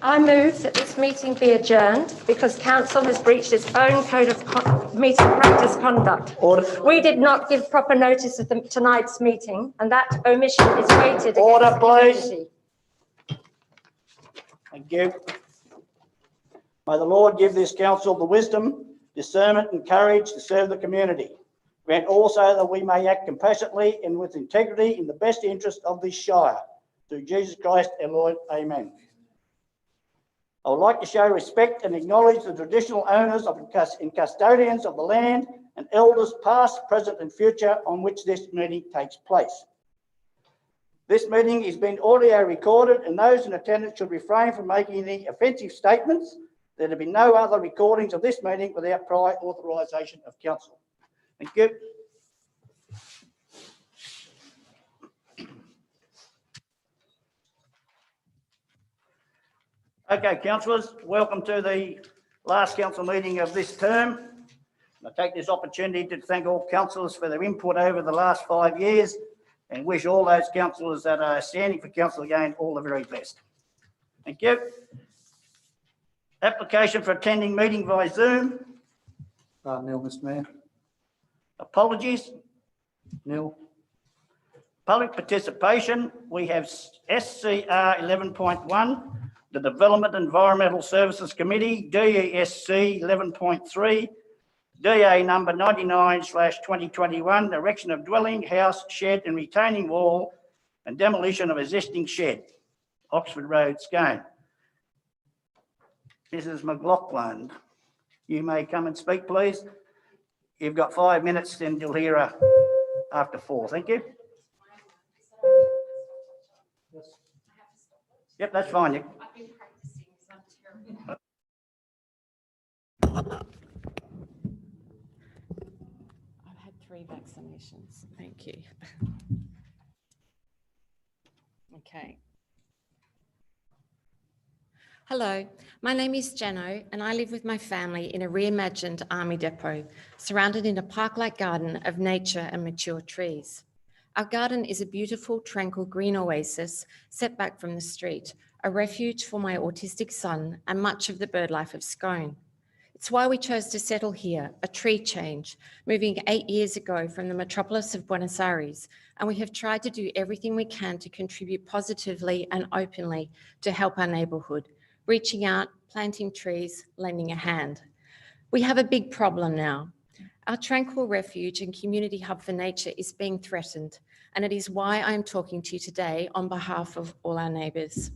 I move that this meeting be adjourned because Council has breached its own code of meeting practice conduct. Order. We did not give proper notice of tonight's meeting, and that omission is weighted Order, against the please. community. Thank you. May the Lord give this council the wisdom, discernment and courage to serve the community. Grant also that we may act compassionately and with integrity in the best interest of this Shire. Through Jesus Christ our Lord. Amen. I would like to show respect and acknowledge the traditional owners and custodians of the land and elders past, present and future on which this meeting takes place. This meeting is being audio recorded and those in attendance should refrain from making any offensive statements. There will be no other recordings of this meeting without prior authorisation of council. Thank you. Okay, councillors, welcome to the last council meeting of this term. I take this opportunity to thank all councillors for their input over the last 5 years and wish all those councillors that are standing for council again all the very best. Thank you. Application for attending meeting via Zoom. Nil, Mr. Mayor. Apologies. Nil. Public participation. We have SCR 11.1, the Development Environmental Services Committee, DESC 11.3, DA number 99/2021, erection of dwelling, house, shed and retaining wall and demolition of existing shed, Oxford Road, Scone. Mrs. McLaughlin, you may come and speak, please. You've got 5 minutes, then you'll hear her after 4. Thank you. Yep, that's fine. I've been practicing, so I'm terrible. I've had 3 vaccinations. Thank you. Okay. Hello, my name is Jano and I live with my family in a reimagined army depot, surrounded in a park-like garden of nature and mature trees. Our garden is a beautiful, tranquil green oasis set back from the street, a refuge for my autistic son and much of the bird life of Scone. It's why we chose to settle here, a tree change, moving 8 years ago from the metropolis of Buenos Aires, and we have tried to do everything we can to contribute positively and openly to help our neighbourhood, reaching out, planting trees, lending a hand. We have a big problem now. Our tranquil refuge and community hub for nature is being threatened, and it is why I am talking to you today on behalf of all our neighbours.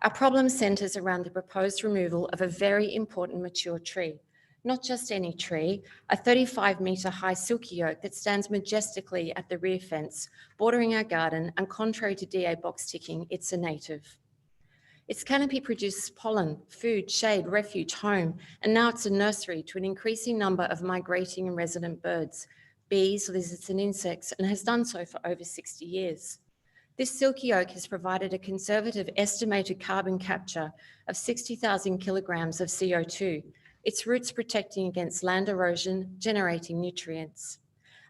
Our problem centres around the proposed removal of a very important mature tree. Not just any tree, a 35-metre high silky oak that stands majestically at the rear fence, bordering our garden, and contrary to DA box ticking, it's a native. Its canopy produces pollen, food, shade, refuge, home, and now it's a nursery to an increasing number of migrating and resident birds, bees, lizards and insects, and has done so for over 60 years. This silky oak has provided a conservative estimated carbon capture of 60,000 kilograms of CO2, its roots protecting against land erosion, generating nutrients.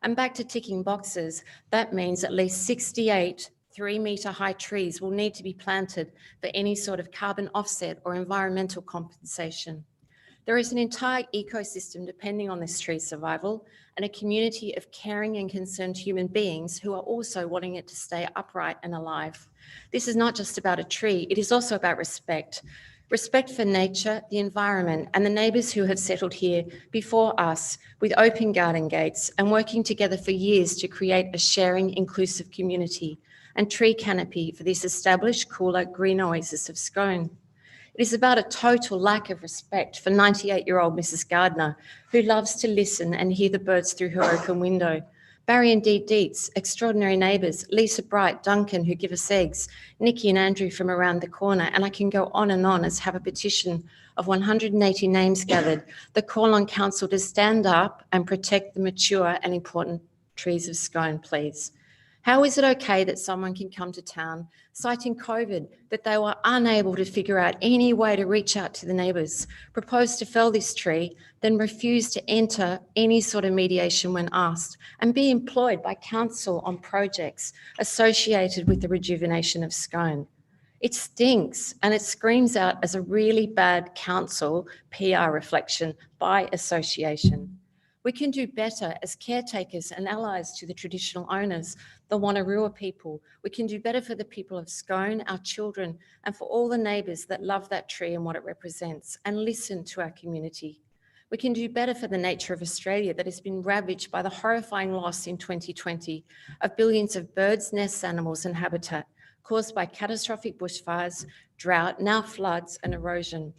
And back to ticking boxes, that means at least 68 3-metre high trees will need to be planted for any sort of carbon offset or environmental compensation. There is an entire ecosystem depending on this tree's survival and a community of caring and concerned human beings who are also wanting it to stay upright and alive. This is not just about a tree, it is also about respect. Respect for nature, the environment, and the neighbours who have settled here before us with open garden gates and working together for years to create a sharing, inclusive community and tree canopy for this established, cooler, green oasis of Scone. It is about a total lack of respect for 98-year-old Mrs. Gardner, who loves to listen and hear the birds through her open window. Barry and Dee Dietz, extraordinary neighbours, Lisa Bright, Duncan, who give us eggs, Nikki and Andrew from around the corner, and I can go on and on as have a petition of 180 names gathered that call on council to stand up and protect the mature and important trees of Scone, please. How is it okay that someone can come to town citing COVID, that they were unable to figure out any way to reach out to the neighbours, propose to fell this tree, then refuse to enter any sort of mediation when asked, and be employed by council on projects associated with the rejuvenation of Scone? It stinks and it screams out as a really bad council PR reflection by association. We can do better as caretakers and allies to the traditional owners, the Wonnarua people. We can do better for the people of Scone, our children, and for all the neighbours that love that tree and what it represents, and listen to our community. We can do better for the nature of Australia that has been ravaged by the horrifying loss in 2020 of billions of birds, nests, animals and habitat caused by catastrophic bushfires, drought, now floods and erosion.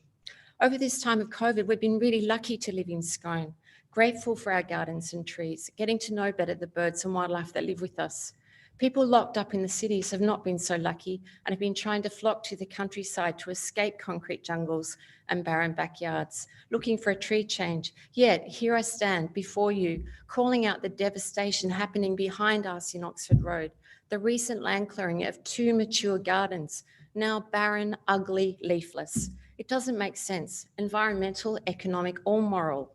Over this time of COVID, we've been really lucky to live in Scone, grateful for our gardens and trees, getting to know better the birds and wildlife that live with us. People locked up in the cities have not been so lucky and have been trying to flock to the countryside to escape concrete jungles and barren backyards, looking for a tree change. Yet here I stand before you, calling out the devastation happening behind us in Oxford Road, the recent land clearing of 2 mature gardens, now barren, ugly, leafless. It doesn't make sense, environmental, economic or moral.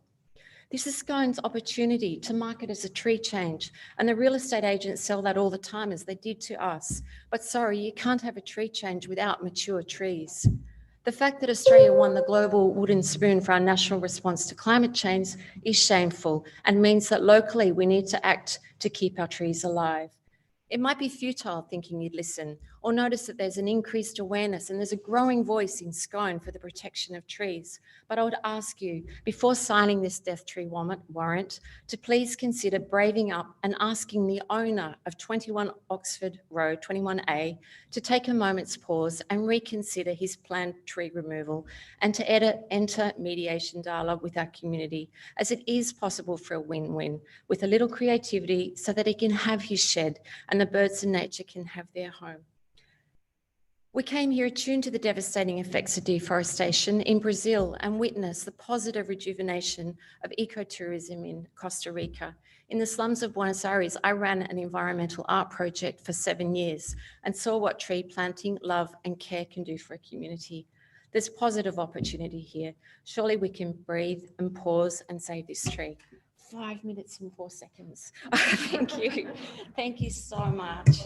This is Scone's opportunity to market as a tree change, and the real estate agents sell that all the time, as they did to us. But sorry, you can't have a tree change without mature trees. The fact that Australia won the Global Wooden Spoon for our national response to climate change is shameful and means that locally we need to act to keep our trees alive. It might be futile thinking you'd listen or notice that there's an increased awareness and there's a growing voice in Scone for the protection of trees. But I would ask you, before signing this death tree warrant, to please consider braving up and asking the owner of 21 Oxford Road, 21A, to take a moment's pause and reconsider his planned tree removal and to enter mediation dialogue with our community, as it is possible for a win-win with a little creativity so that he can have his shed and the birds and nature can have their home. We came here attuned to the devastating effects of deforestation in Brazil and witnessed the positive rejuvenation of ecotourism in Costa Rica. In the slums of Buenos Aires, I ran an environmental art project for 7 years and saw what tree planting, love and care can do for a community. There's positive opportunity here. Surely we can breathe and pause and save this tree. 5 minutes and 4 seconds. Thank you. Thank you so much.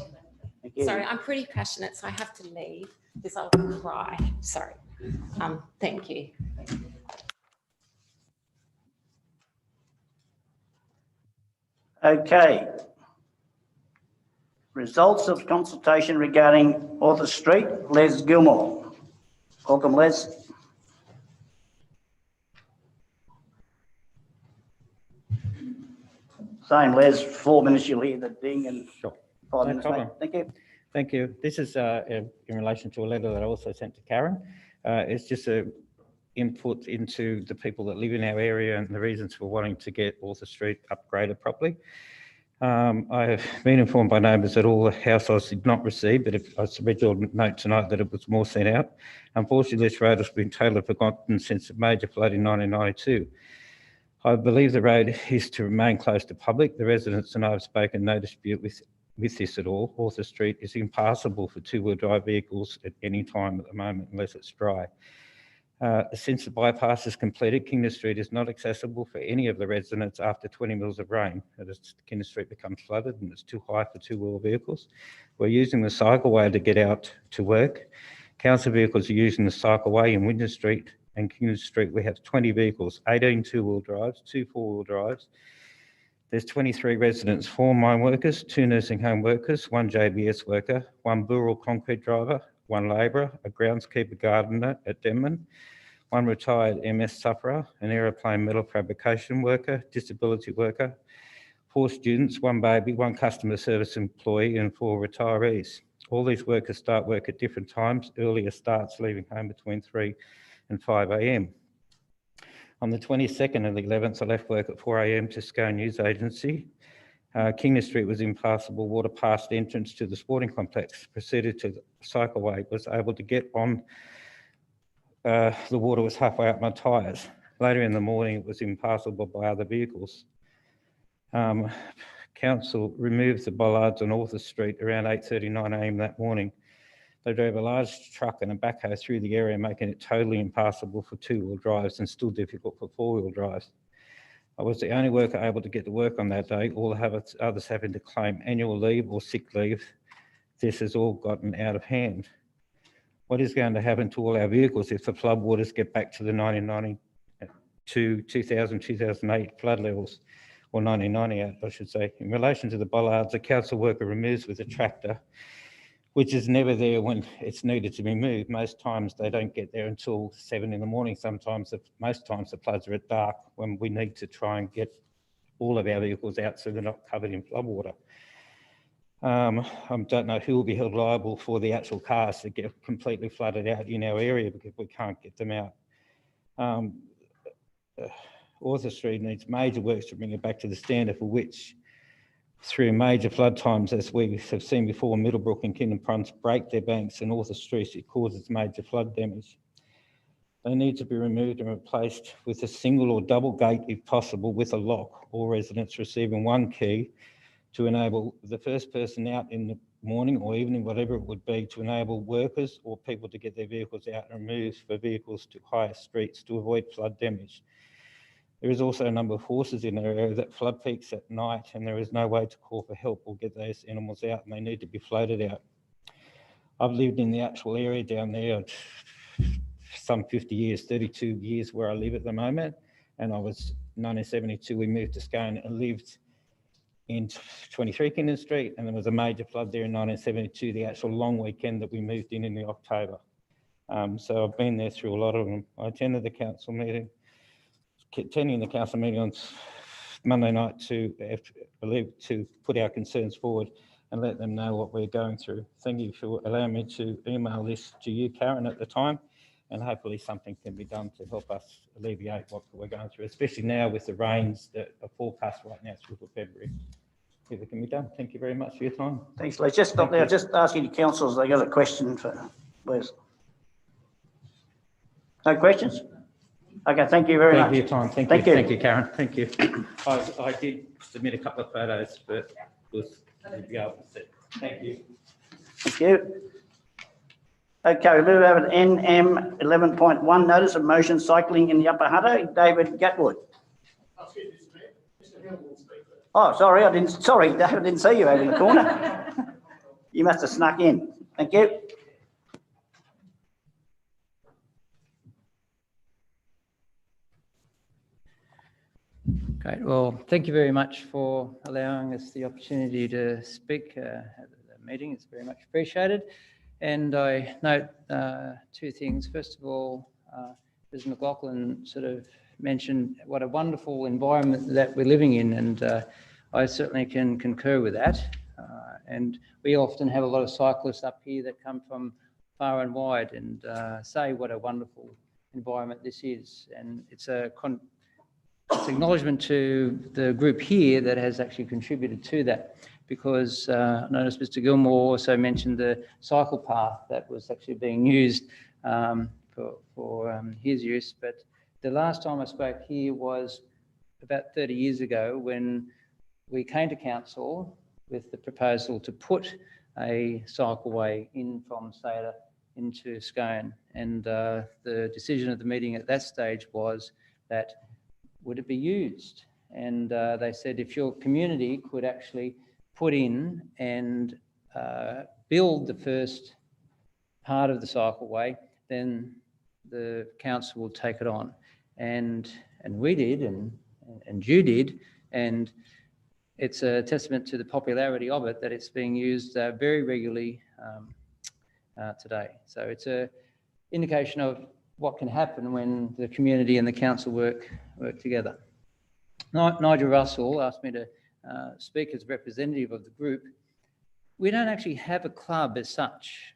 Thank you. Sorry, I'm pretty passionate, so I have to leave because I'll cry. Sorry. Thank you. Okay. Results of consultation regarding Arthur Street, Les Gilmore. Welcome, Les. Same, Les, 4 minutes, you'll hear the ding, and Sure. 5 No minutes, mate. problem. Thank you. Thank you. This is in relation to a letter that I also sent to Karen. It's just a input into the people that live in our area and the reasons for wanting to get Arthur Street upgraded properly. I have been informed by neighbours that all the households did not receive, but I read your note tonight that it was more sent out. Unfortunately, this road has been totally forgotten since the major flood in 1992. I believe the road is to remain closed to public. The residents and I have spoken, no dispute with this at all. Arthur Street is impassable for two-wheel drive vehicles at any time at the moment unless it's dry. Since the bypass is completed, Kingdom Street is not accessible for any of the residents after 20 mils of rain. Kingdom Street becomes flooded and it's too high for two-wheel vehicles. We're using the cycleway to get out to work. Council vehicles are using the cycleway in Winter Street and Kingdom Street. We have 20 vehicles, 18 two-wheel drives, 2 four-wheel drives. There's 23 residents, 4 mine workers, 2 nursing home workers, 1 JBS worker, 1 Burrell concrete driver, 1 labourer, a groundskeeper gardener at Denman, 1 retired MS sufferer, an aeroplane metal fabrication worker, disability worker, 4 students, 1 baby, 1 customer service employee and 4 retirees. All these workers start work at different times, earlier starts leaving home between 3 and 5 a.m. On the 22nd and the 11th, I left work at 4 a.m. to Scone News Agency. Kingdom Street was impassable, water past the entrance to the sporting complex, proceeded to the cycleway, was able to get on. The water was halfway up my tyres. Later in the morning, it was impassable by other vehicles. Council removed the bollards on Arthur Street around 8:39 a.m. that morning. They drove a large truck and a backhoe through the area, making it totally impassable for two-wheel drives and still difficult for four-wheel drives. I was the only worker able to get to work on that day, all others having to claim annual leave or sick leave. This has all gotten out of hand. What is going to happen to all our vehicles if the floodwaters get back to the 1992, 2000, 2008 flood levels, or 1998, I should say? In relation to the bollards, a council worker removes with a tractor, which is never there when it's needed to be moved. Most times they don't get there until 7 in the morning. Most times the floods are at dark when we need to try and get all of our vehicles out so they're not covered in floodwater. I don't know who will be held liable for the actual cars that get completely flooded out in our area because we can't get them out. Arthur Street needs major works to bring it back to the standard for which, through major flood times, as we have seen before, Middlebrook and Kingdom Ponds break their banks and Arthur Street, it causes major flood damage. They need to be removed and replaced with a single or double gate if possible with a lock, all residents receiving 1 key to enable the first person out in the morning or evening, whatever it would be, to enable workers or people to get their vehicles out and move for vehicles to higher streets to avoid flood damage. There is also a number of horses in our area that flood peaks at night and there is no way to call for help or get those animals out and they need to be floated out. I've lived in the actual area down there some 50 years, 32 years where I live at the moment. And I was 1972, we moved to Scone and lived in 23 Kingdom Street. And there was a major flood there in 1972, the actual long weekend that we moved in the October. So I've been there through a lot of them. I attended the council meeting. Attending the council meeting on Monday night to put our concerns forward and let them know what we're going through. Thank you for allowing me to email this to you, Karen, at the time, and hopefully something can be done to help us alleviate what we're going through, especially now with the rains that are forecast right now through February. If it can be done. Thank you very much for your time. Thanks, Les. Just stop there. Just asking the councillors, they got a question for Les. No questions? Okay, thank you very much. Thank you for your time. Thank you, Karen. Thank you. I did submit a couple of photos, but was able to see. Thank you. Thank you. Okay, we move over to NM 11.1, notice of motion cycling in the Upper Hunter. David Gatwood. Oh, sorry, David, I didn't see you over in the corner. You must have snuck in. Thank you. Great. Well, thank you very much for allowing us the opportunity to speak at the meeting. It's very much appreciated. And I note two things. First of all, as McLaughlin sort of mentioned, what a wonderful environment that we're living in, and I certainly can concur with that. And we often have a lot of cyclists up here that come from far and wide and say what a wonderful environment this is. And it's acknowledgement to the group here that has actually contributed to that, because I noticed Mr. Gilmore also mentioned the cycle path that was actually being used for his use. But the last time I spoke here was about 30 years ago, when we came to council with the proposal to put a cycleway in from Sada into Scone. And the decision of the meeting at that stage was that would it be used? And they said if your community could actually put in and build the first part of the cycleway, then the council will take it on. And we did, and you did, and it's a testament to the popularity of it that it's being used very regularly today. So it's an indication of what can happen when the community and the council work together. Nigel Russell asked me to speak as representative of the group. We don't actually have a club as such.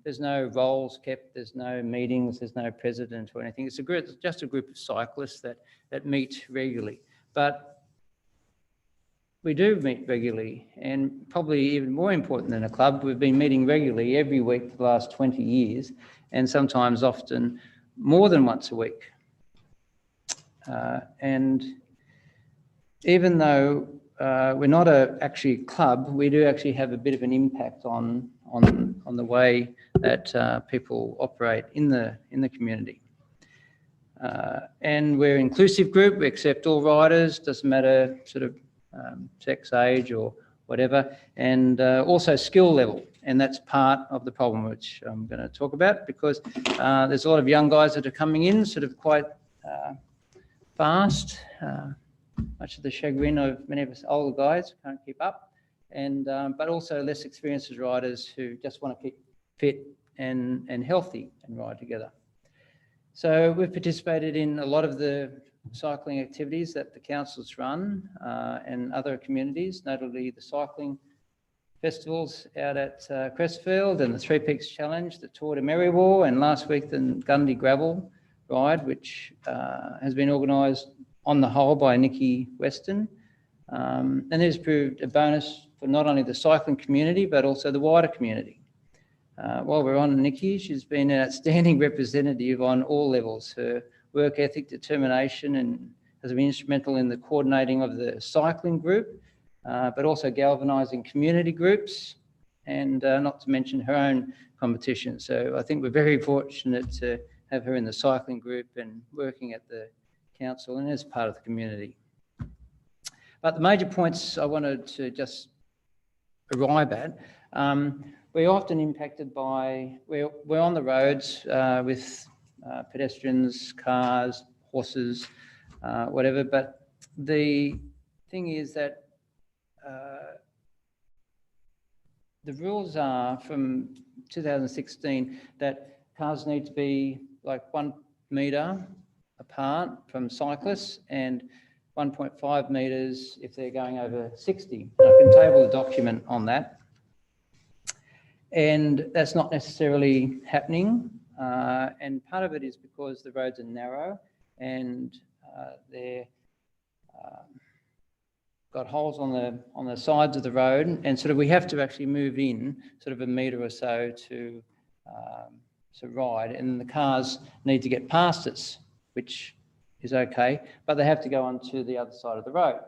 There's no roles kept, there's no meetings, there's no president or anything. It's just a group of cyclists that meet regularly. But we do meet regularly, and probably even more important than a club, we've been meeting regularly every week for the last 20 years, and sometimes often more than once a week. And even though we're not actually a club, we do actually have a bit of an impact on the way that people operate in the community. And we're an inclusive group. We accept all riders, doesn't matter sort of sex, age or whatever, and also skill level. And that's part of the problem, which I'm going to talk about, because there's a lot of young guys that are coming in sort of quite fast, much to the chagrin of many of us older guys who can't keep up, and but also less experienced riders who just want to keep fit and healthy and ride together. So we've participated in a lot of the cycling activities that the councils run and other communities, notably the cycling festivals out at Crestfield and the Three Peaks Challenge, the Tour de Merriwar, and last week the Gundy Gravel Ride, which has been organised on the whole by Nikki Weston. And it has proved a bonus for not only the cycling community, but also the wider community. While we're on Nikki, she's been an outstanding representative on all levels. Her work ethic, determination, and has been instrumental in the coordinating of the cycling group, but also galvanising community groups, and not to mention her own competition. So I think we're very fortunate to have her in the cycling group and working at the council and as part of the community. But the major points I wanted to just arrive at, we're often impacted by, we're on the roads with pedestrians, cars, horses, whatever. But the thing is that the rules are from 2016 that cars need to be like 1 metre apart from cyclists and 1.5 metres if they're going over 60. I can table a document on that. And that's not necessarily happening. And part of it is because the roads are narrow and they're got holes on the sides of the road, and sort of we have to actually move in sort of 1 metre or so to ride, and the cars need to get past us, which is okay, but they have to go onto the other side of the road,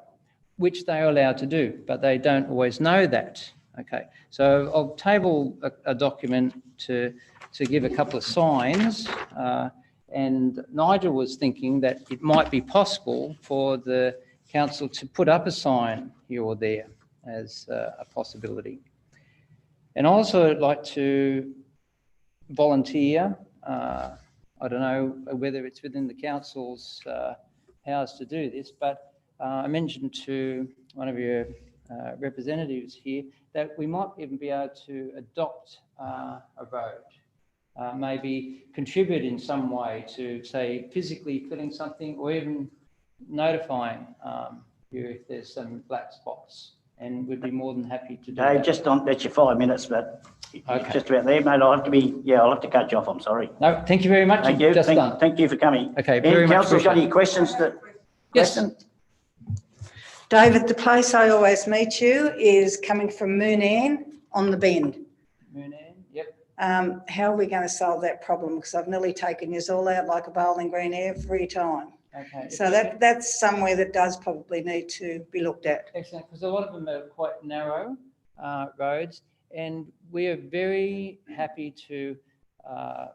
which they are allowed to do, but they don't always know that. Okay, so I'll table a document to give a couple of signs. And Nigel was thinking that it might be possible for the council to put up a sign here or there as a possibility. And also I'd like to volunteer. I don't know whether it's within the council's powers to do this, but I mentioned to one of your representatives here that we might even be able to adopt a road, maybe contribute in some way to, say, physically filling something or even notifying you if there's some black spots. And we'd be more than happy to do Dave, that. just don't let you 5 minutes, but Okay. it's just about there, mate. I'll have to cut you off. I'm sorry. No, thank you very much. Thank you. Just done. Thank you for coming. Okay, Any very much councillors got any appreciated. questions Yes. question? David, the place I always meet you is coming from Moonan on the Bend. Moonan, yep. How are we going to solve that problem? Because I've nearly taken you all out like a bowling green every time. Okay. So that's somewhere that does probably need to be looked at. Excellent, because a lot of them are quite narrow roads, and we are very happy to,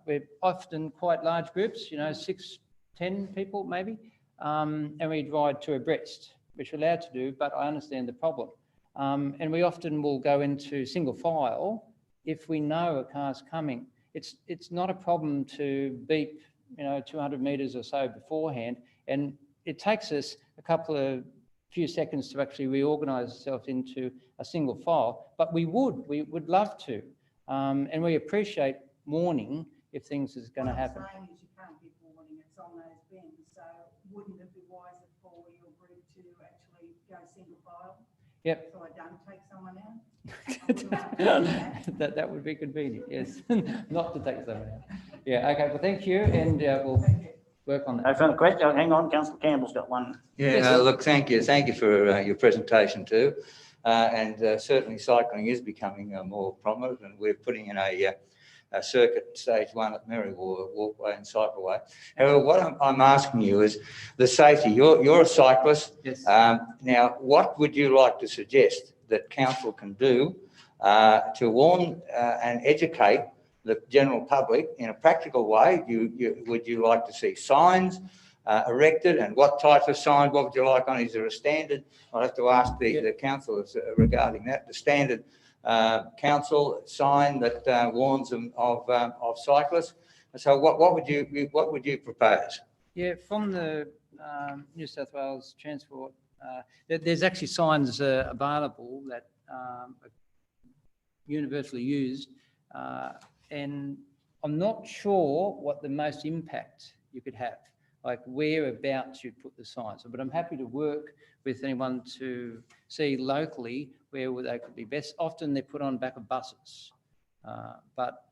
we're often quite large groups, 6, 10 people maybe, and we ride two abreast, which we're allowed to do, but I understand the problem. And we often will go into single file if we know a car's coming. It's not a problem to beep, 200 metres or so beforehand, and it takes us a few seconds to actually reorganise ourselves into a single file, but we would love to, and we appreciate warning if things is going to happen. What I'm saying is you can't give warning, it's on those bends, so wouldn't it be wiser for your group to actually go single file? Yep. So I don't take someone out? That would be convenient, yes, not to take someone out. Yeah, okay, well, thank you, and we'll work on No that. further question. Oh, hang on, Councillor Campbell's got one. Yeah, look, thank you. Thank you for your presentation too. And certainly cycling is becoming more prominent, and we're putting in a circuit stage 1 at Merriwall Walkway and Cycleway. However, what I'm asking you is the safety. You're a cyclist. Yes. Now, what would you like to suggest that council can do to warn and educate the general public in a practical way? Would you like to see signs erected, and what type of signs? What would you like on? Is there a standard? I'll have to ask the councillors regarding that. The standard council sign that warns them of cyclists. So what would you propose? Yeah, from the New South Wales Transport, there's actually signs available that are universally used, and I'm not sure what the most impact you could have, like whereabouts you'd put the signs. But I'm happy to work with anyone to see locally where they could be best. Often they're put on back of buses, but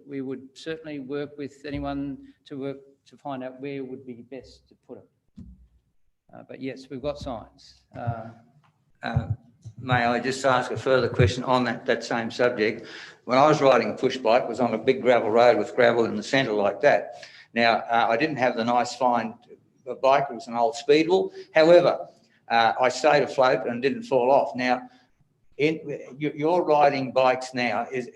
we would certainly work with anyone to find out where would be best to put it. But yes, we've got signs. May I just ask a further question on that same subject? When I was riding a push bike, it was on a big gravel road with gravel in the centre like that. Now, I didn't have the nice fine bike, it was an old Speedwell. However, I stayed afloat and didn't fall off. Now, you're riding bikes now is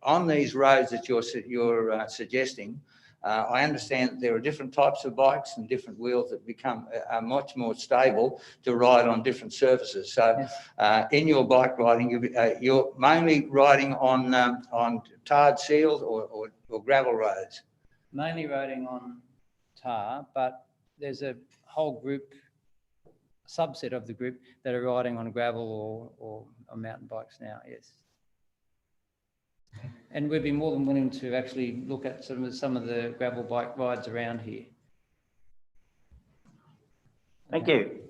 on these roads that you're suggesting. I understand that there are different types of bikes and different wheels that are much more stable to ride on different surfaces. So, in your bike riding, you're mainly riding on tarred seals or gravel roads. Mainly riding on tar, but there's a whole group, subset of the group that are riding on gravel or on mountain bikes now, yes. And we'd be more than willing to actually look at some of the gravel bike rides around here. Thank you.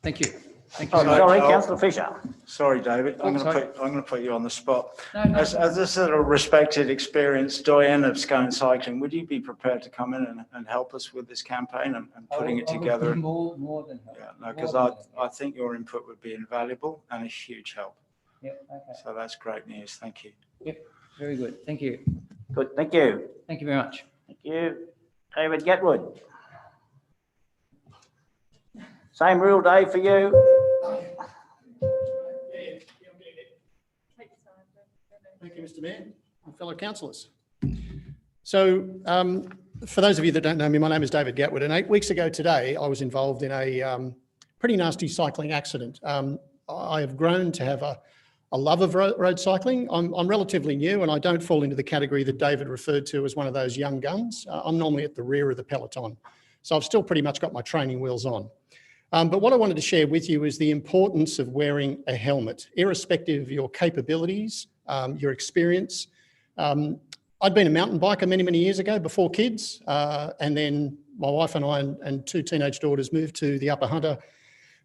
Thank you. Thank Oh, you. sorry, Councillor Fisher. Sorry, David, I'm sorry. going to put you on the spot. No. As this is a respected, experienced doyen of Scone Cycling, would you be prepared to come in and help us with this campaign and putting it I would together? be more than help. Yeah, no, because More than I think your input would be invaluable and a huge help. Yep, okay. So that's great news. Thank you. Yep, very good. Thank you. Good, thank you. Thank you very much. Thank you. David Gatwood. Same rule, Dave, for you. Thank you, Mr Mayor and fellow councillors. So for those of you that don't know me, my name is David Gatwood, and 8 weeks ago today, I was involved in a pretty nasty cycling accident. I have grown to have a love of road cycling. I'm relatively new, and I don't fall into the category that David referred to as one of those young guns. I'm normally at the rear of the peloton. So I've still pretty much got my training wheels on. But what I wanted to share with you is the importance of wearing a helmet, irrespective of your capabilities, your experience. I'd been a mountain biker many, many years ago before kids. And then my wife and I and 2 teenage daughters moved to the Upper Hunter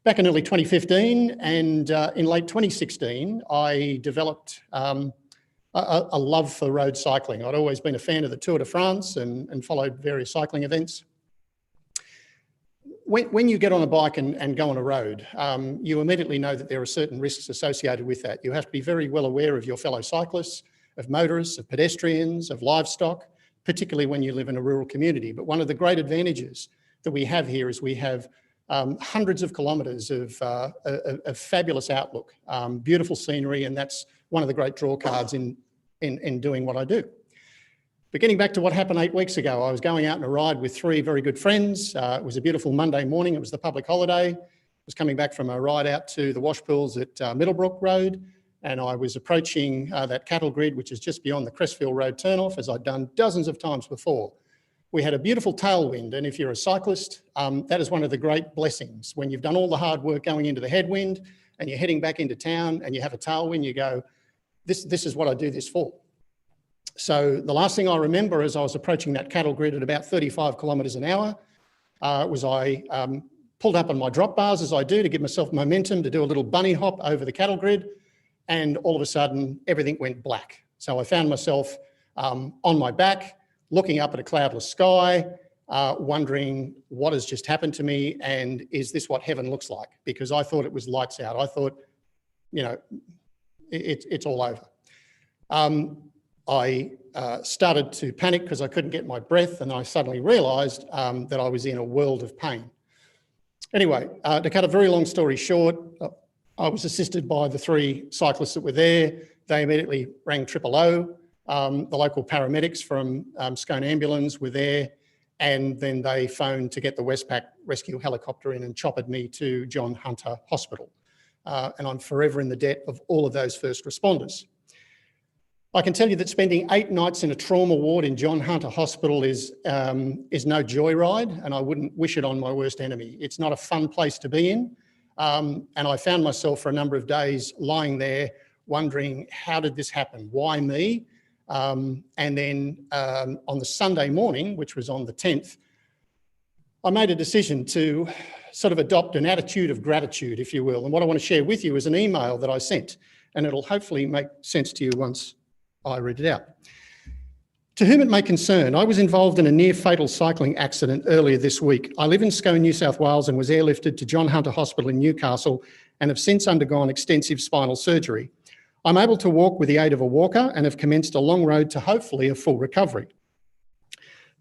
back in early 2015. And in late 2016, I developed a love for road cycling. I'd always been a fan of the Tour de France and followed various cycling events. When you get on a bike and go on a road, you immediately know that there are certain risks associated with that. You have to be very well aware of your fellow cyclists, of motorists, of pedestrians, of livestock, particularly when you live in a rural community. But one of the great advantages that we have here is we have hundreds of kilometres of fabulous outlook, beautiful scenery, and that's one of the great draw cards in doing what I do. But getting back to what happened 8 weeks ago, I was going out on a ride with 3 very good friends. It was a beautiful Monday morning. It was the public holiday. I was coming back from a ride out to the wash pools at Middlebrook Road, and I was approaching that cattle grid, which is just beyond the Crestfield Road turnoff, as I'd done dozens of times before. We had a beautiful tailwind, and if you're a cyclist, that is one of the great blessings. When you've done all the hard work going into the headwind and you're heading back into town and you have a tailwind, you go, this is what I do this for. So the last thing I remember as I was approaching that cattle grid at about 35 kilometres an hour was I pulled up on my drop bars, as I do, to give myself momentum to do a little bunny hop over the cattle grid, and all of a sudden everything went black. So I found myself on my back, looking up at a cloudless sky, wondering what has just happened to me, and is this what heaven looks like? Because I thought it was lights out. I thought, you know, it's all over. I started to panic because I couldn't get my breath, and I suddenly realised that I was in a world of pain. Anyway, to cut a very long story short, I was assisted by the 3 cyclists that were there. They immediately rang 000. The local paramedics from Scone Ambulance were there, and then they phoned to get the Westpac rescue helicopter in and choppered me to John Hunter Hospital. And I'm forever in the debt of all of those first responders. I can tell you that spending 8 nights in a trauma ward in John Hunter Hospital is no joyride, and I wouldn't wish it on my worst enemy. It's not a fun place to be in. And I found myself for a number of days lying there wondering, how did this happen? Why me? And then on the Sunday morning, which was on the 10th, I made a decision to sort of adopt an attitude of gratitude, if you will. And what I want to share with you is an email that I sent, and it'll hopefully make sense to you once I read it out. To whom it may concern, I was involved in a near-fatal cycling accident earlier this week. I live in Scone, New South Wales, and was airlifted to John Hunter Hospital in Newcastle and have since undergone extensive spinal surgery. I'm able to walk with the aid of a walker and have commenced a long road to hopefully a full recovery.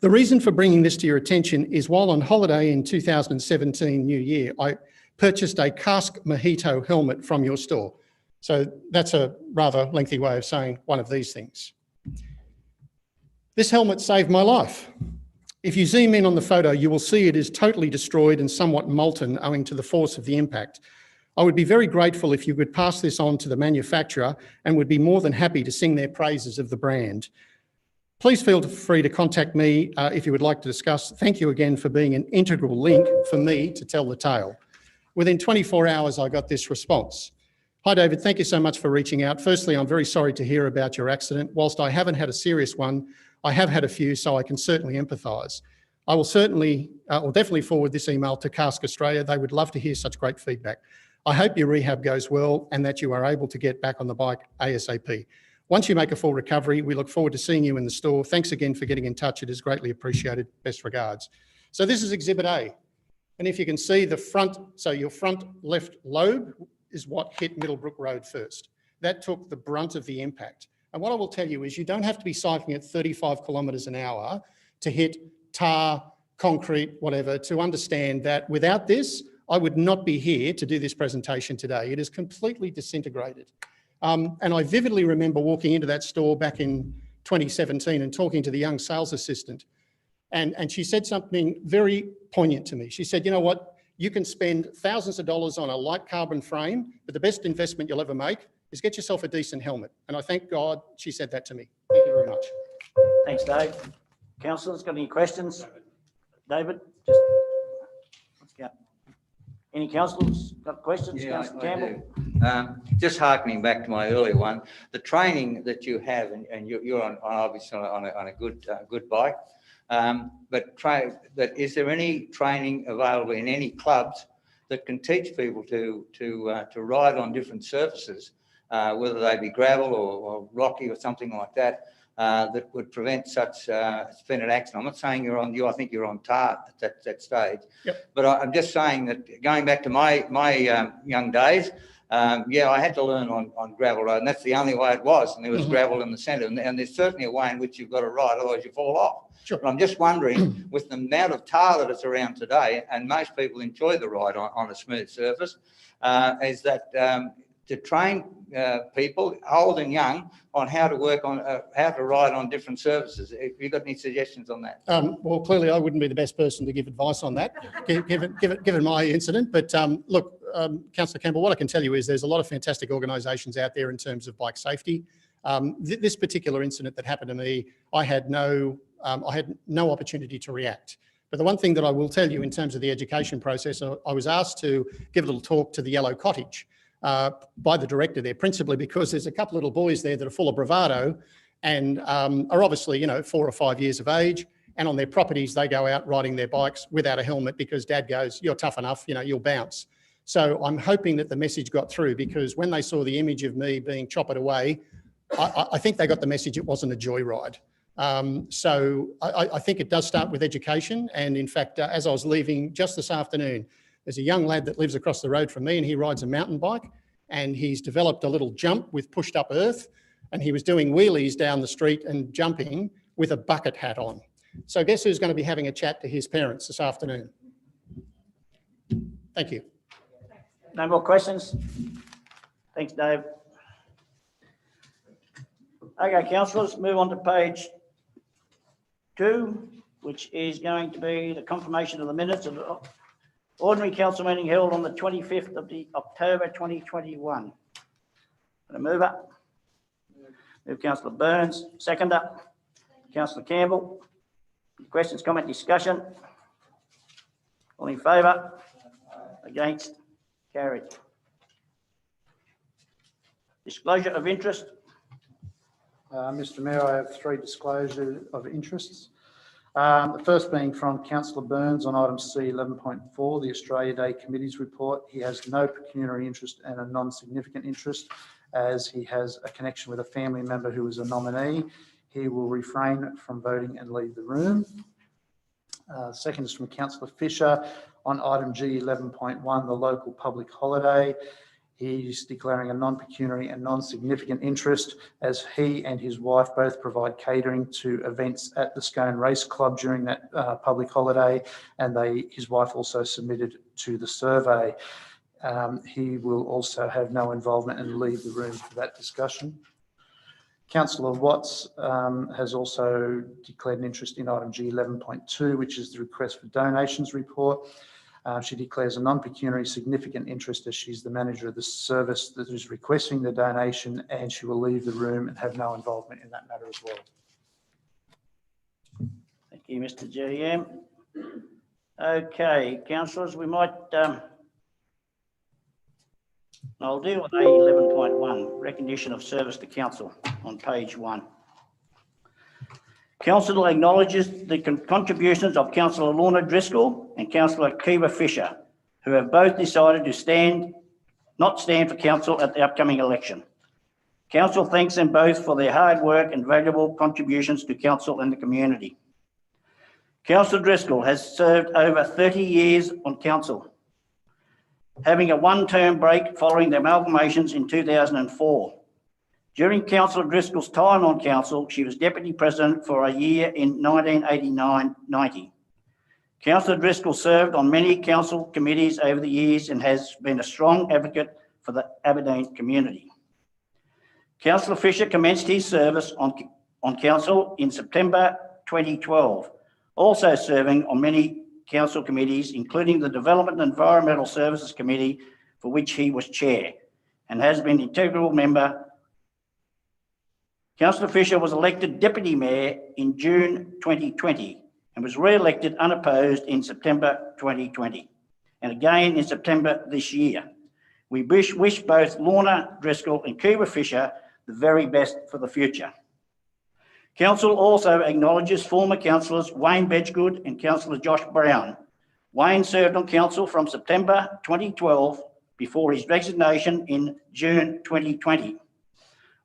The reason for bringing this to your attention is while on holiday in 2017 New Year, I purchased a Cask Mojito helmet from your store. So that's a rather lengthy way of saying one of these things. This helmet saved my life. If you zoom in on the photo, you will see it is totally destroyed and somewhat molten owing to the force of the impact. I would be very grateful if you could pass this on to the manufacturer and would be more than happy to sing their praises of the brand. Please feel free to contact me if you would like to discuss. Thank you again for being an integral link for me to tell the tale. Within 24 hours, I got this response. Hi, David. Thank you so much for reaching out. Firstly, I'm very sorry to hear about your accident. Whilst I haven't had a serious one, I have had a few, so I can certainly empathise. I will definitely forward this email to Cask Australia. They would love to hear such great feedback. I hope your rehab goes well and that you are able to get back on the bike ASAP. Once you make a full recovery, we look forward to seeing you in the store. Thanks again for getting in touch. It is greatly appreciated. Best regards. So this is Exhibit A. And if you can see the front, so your front left lobe is what hit Middlebrook Road first. That took the brunt of the impact. And what I will tell you is you don't have to be cycling at 35 kilometres an hour to hit tar, concrete, whatever, to understand that without this, I would not be here to do this presentation today. It is completely disintegrated. And I vividly remember walking into that store back in 2017 and talking to the young sales assistant. And she said something very poignant to me. She said, you know what, you can spend thousands of dollars on a light carbon frame, but the best investment you'll ever make is get yourself a decent helmet. And I thank God she said that to me. Thank you very much. Thanks, Dave. Councillors, got any questions? David, just let's go. Any councillors got questions? Yeah, Councillor I Campbell? do. Just harkening back to my earlier one, the training that you have, and you're on obviously on a good bike, but is there any training available in any clubs that can teach people to ride on different surfaces, whether they be gravel or rocky or something like that, that would prevent such spin an accident? I'm not saying you're on I think you're on tar at that stage. Yep. But I'm just saying that going back to my young days, yeah, I had to learn on gravel road, and that's the only way it was. And there was gravel in the centre, and there's certainly a way in which you've got to ride, otherwise you fall off. Sure. But I'm just wondering, with the amount of tar that is around today, and most people enjoy the ride on a smooth surface, is that to train people, old and young, on how to work on how to ride on different surfaces. Have you got any suggestions on that? Well, clearly I wouldn't be the best person to give advice on that, given my incident. But look, Councillor Campbell, what I can tell you is there's a lot of fantastic organisations out there in terms of bike safety. This particular incident that happened to me, I had no opportunity to react. But the one thing that I will tell you in terms of the education process, I was asked to give a little talk to the Yellow Cottage by the director there, principally because there's a couple of little boys there that are full of bravado and are obviously, 4 or 5 years of age, and on their properties they go out riding their bikes without a helmet because dad goes, you're tough enough, you'll bounce. So I'm hoping that the message got through, because when they saw the image of me being choppered away, I think they got the message it wasn't a joyride. So I think it does start with education. And in fact, as I was leaving just this afternoon, there's a young lad that lives across the road from me, and he rides a mountain bike, and he's developed a little jump with pushed up earth, and he was doing wheelies down the street and jumping with a bucket hat on. So guess who's going to be having a chat to his parents this afternoon? Thank you. No more questions? Thanks, Dave. Okay, councillors, move on to page 2, which is going to be the confirmation of the minutes of the ordinary council meeting held on the 25th of October 2021. The mover. Move Councillor Burns. Seconder. Councillor Campbell. Questions, comment, discussion? All in favour? Against? Carried. Disclosure of interest. Mr Mayor, I have 3 disclosure of interests. The first being from Councillor Burns on item C 11.4, the Australia Day Committee's report. He has no pecuniary interest and a non-significant interest, as he has a connection with a family member who is a nominee. He will refrain from voting and leave the room. Second is from Councillor Fisher on item G 11.1, the local public holiday. He's declaring a non-pecuniary and non-significant interest, as he and his wife both provide catering to events at the Scone Race Club during that public holiday, and his wife also submitted to the survey. He will also have no involvement and leave the room for that discussion. Councillor Watts has also declared an interest in item G 11.2, which is the request for donations report. She declares a non-pecuniary significant interest, as she's the manager of the service that is requesting the donation, and she will leave the room and have no involvement in that matter as well. Thank you, Mr GM. Okay, councillors, we might, I'll deal with A 11.1, recognition of service to council on page 1. Council acknowledges the contributions of Councillor Lorna Driscoll and Councillor Kiva Fisher, who have both decided to not stand for council at the upcoming election. Council thanks them both for their hard work and valuable contributions to council and the community. Councillor Driscoll has served over 30 years on council, having a one-term break following the amalgamations in 2004. During Councillor Driscoll's time on council, she was Deputy President for a year in 1989-90. Councillor Driscoll served on many council committees over the years and has been a strong advocate for the Aberdeen community. Councillor Fisher commenced his service on council in September 2012, also serving on many council committees, including the Development and Environmental Services Committee, for which he was chair, and has been an integral member. Councillor Fisher was elected Deputy Mayor in June 2020 and was re-elected unopposed in September 2020 and again in September this year. We wish both Lorna Driscoll and Cuba Fisher the very best for the future. Council also acknowledges former councillors Wayne Bedgood and Councillor Josh Brown. Wayne served on council from September 2012 before his resignation in June 2020.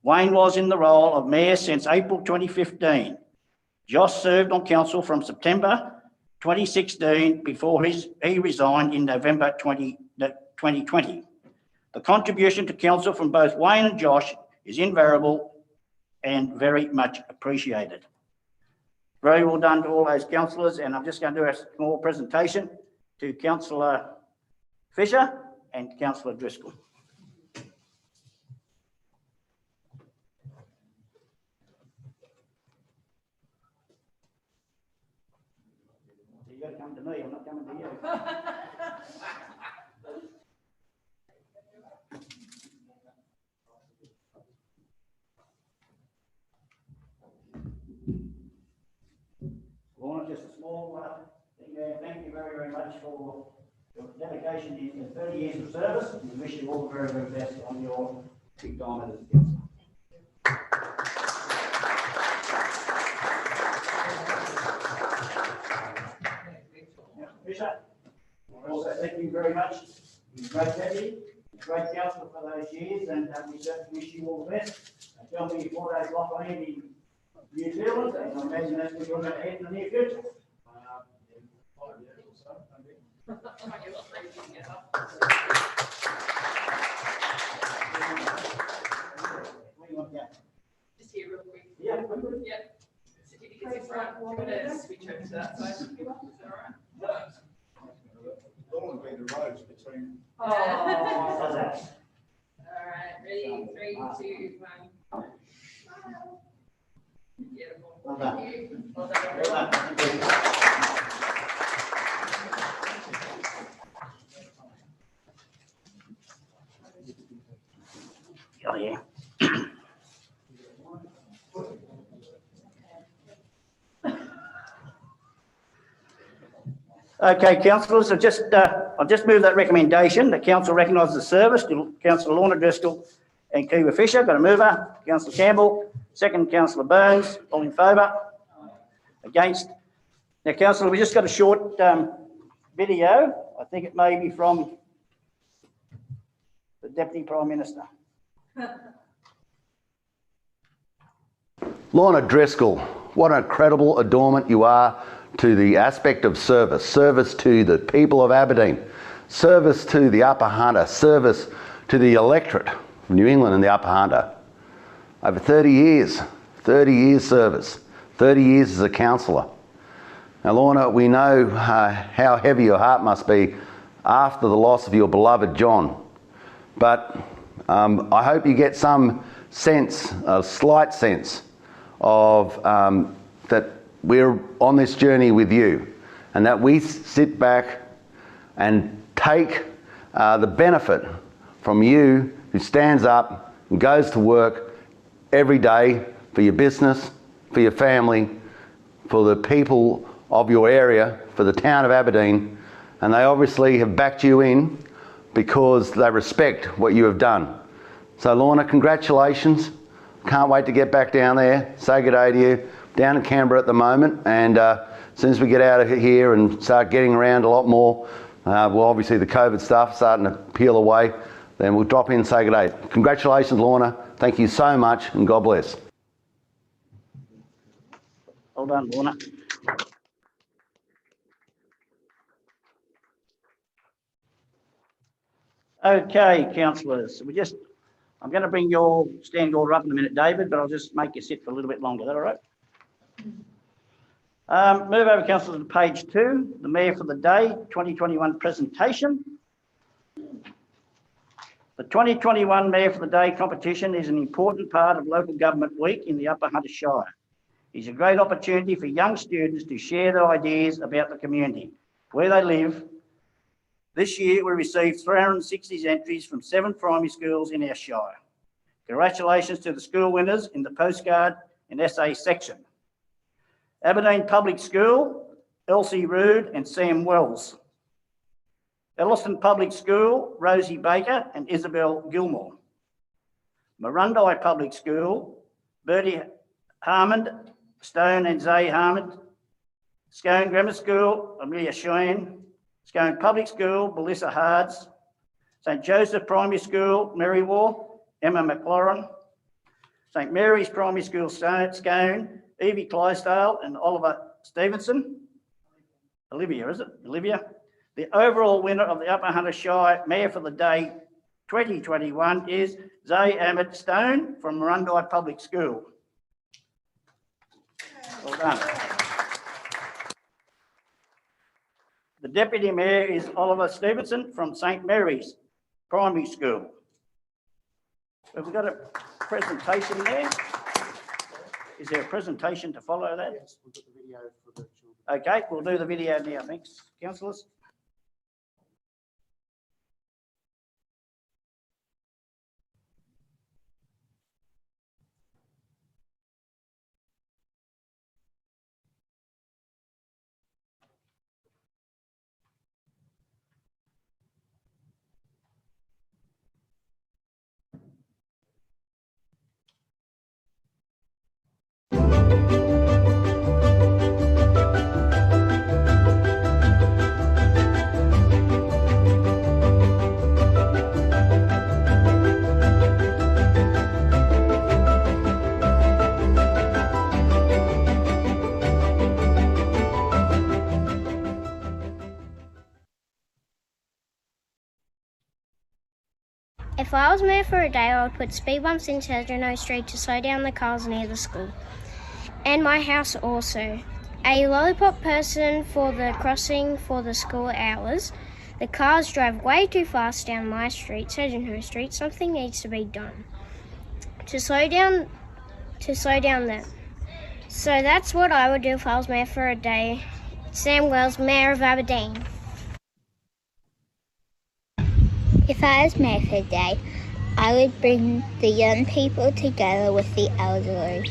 Wayne was in the role of Mayor since April 2015. Josh served on council from September 2016 before he resigned in November 2020. The contribution to council from both Wayne and Josh is invariable and very much appreciated. Very well done to all those councillors, and I'm just going to do a small presentation to Councillor Fisher and Councillor Driscoll. You've got to come to me, I'm not coming to you. Lorna, just a small thing there. Thank you very, very much for your dedication in 30 years of service. We wish you all the very, very best on your retirement as a councillor. Fisher, also thank you very much. You're a great deputy, a great councillor for those years, and we certainly wish you all the best. Tell me 4 days off in New Zealand, and I imagine that's what you're going to head in the near future. Just here real quick. Yeah. Yeah. Certificates in front. I'm going to switch over to that side. Is that all right? All the roads between. Oh. All right. Ready? 3, 2, 1. Beautiful. Well done. Thank you. Well Well done. done. Thank you. Oh, yeah. Okay, councillors, I've just moved that recommendation. The council recognises the service to Councillor Lorna Driscoll and Cuba Fisher. Got a mover. Councillor Campbell. Second, Councillor Burns. All in favour? Against? Now, councillor, we just got a short video. I think it may be from the Deputy Prime Minister. Lorna Driscoll, what an incredible adornment you are to the aspect of service, service to the people of Aberdeen, service to the Upper Hunter, service to the electorate of New England and the Upper Hunter. Over 30 years service, 30 years as a councillor. Now, Lorna, we know how heavy your heart must be after the loss of your beloved John, but I hope you get some sense, a slight sense of that we're on this journey with you, and that we sit back and take the benefit from you who stands up and goes to work every day for your business, for your family, for the people of your area, for the town of Aberdeen, and they obviously have backed you in because they respect what you have done. So Lorna, congratulations. Can't wait to get back down there, say good day to you. Down in Canberra at the moment, and as soon as we get out of here and start getting around a lot more, well, obviously the COVID stuff starting to peel away, then we'll drop in and say good day. Congratulations, Lorna. Thank you so much, and God bless. Well done, Lorna. Okay, councillors, I'm going to bring your standing order up in a minute, David, but I'll just make you sit for a little bit longer. Is that all right? Move over, councillors, to page 2, the Mayor for the Day 2021 presentation. The 2021 Mayor for the Day competition is an important part of Local Government Week in the Upper Hunter Shire. It's a great opportunity for young students to share their ideas about the community, where they live. This year, we received 360 entries from 7 primary schools in our shire. Congratulations to the school winners in the postcard and essay section. Aberdeen Public School, Elsie Rood and Sam Wells. Elliston Public School, Rosie Baker and Isabel Gilmore. Murrundi Public School, Bertie Harmond, Stone and Zay Harmond. Scone Grammar School, Amelia Sheen. Scone Public School, Melissa Hards. St Joseph Primary School, Merrywar, Emma McLaurin. St Mary's Primary School, Scone, Evie Clydesdale and Oliver Stevenson. Olivia, is it? Olivia. The overall winner of the Upper Hunter Shire Mayor for the Day 2021 is Zay Ahmed Stone from Murrundi Public School. Well done. The Deputy Mayor is Oliver Stevenson from St Mary's Primary School. Have we got a presentation there? Is there a presentation to follow that? Yes, we've got the video for the children. Okay, we'll do the video now. Thanks, councillors. If I was mayor for a day, I would put speed bumps in Sedgemoor Street to slow down the cars near the school. And my house also. A lollipop person for the crossing for the school hours. The cars drive way too fast down my street, Sedgemoor Street. Something needs to be done to slow down them. So that's what I would do if I was mayor for a day. Sam Wells, Mayor of Aberdeen. If I was mayor for a day, I would bring the young people together with the elderly.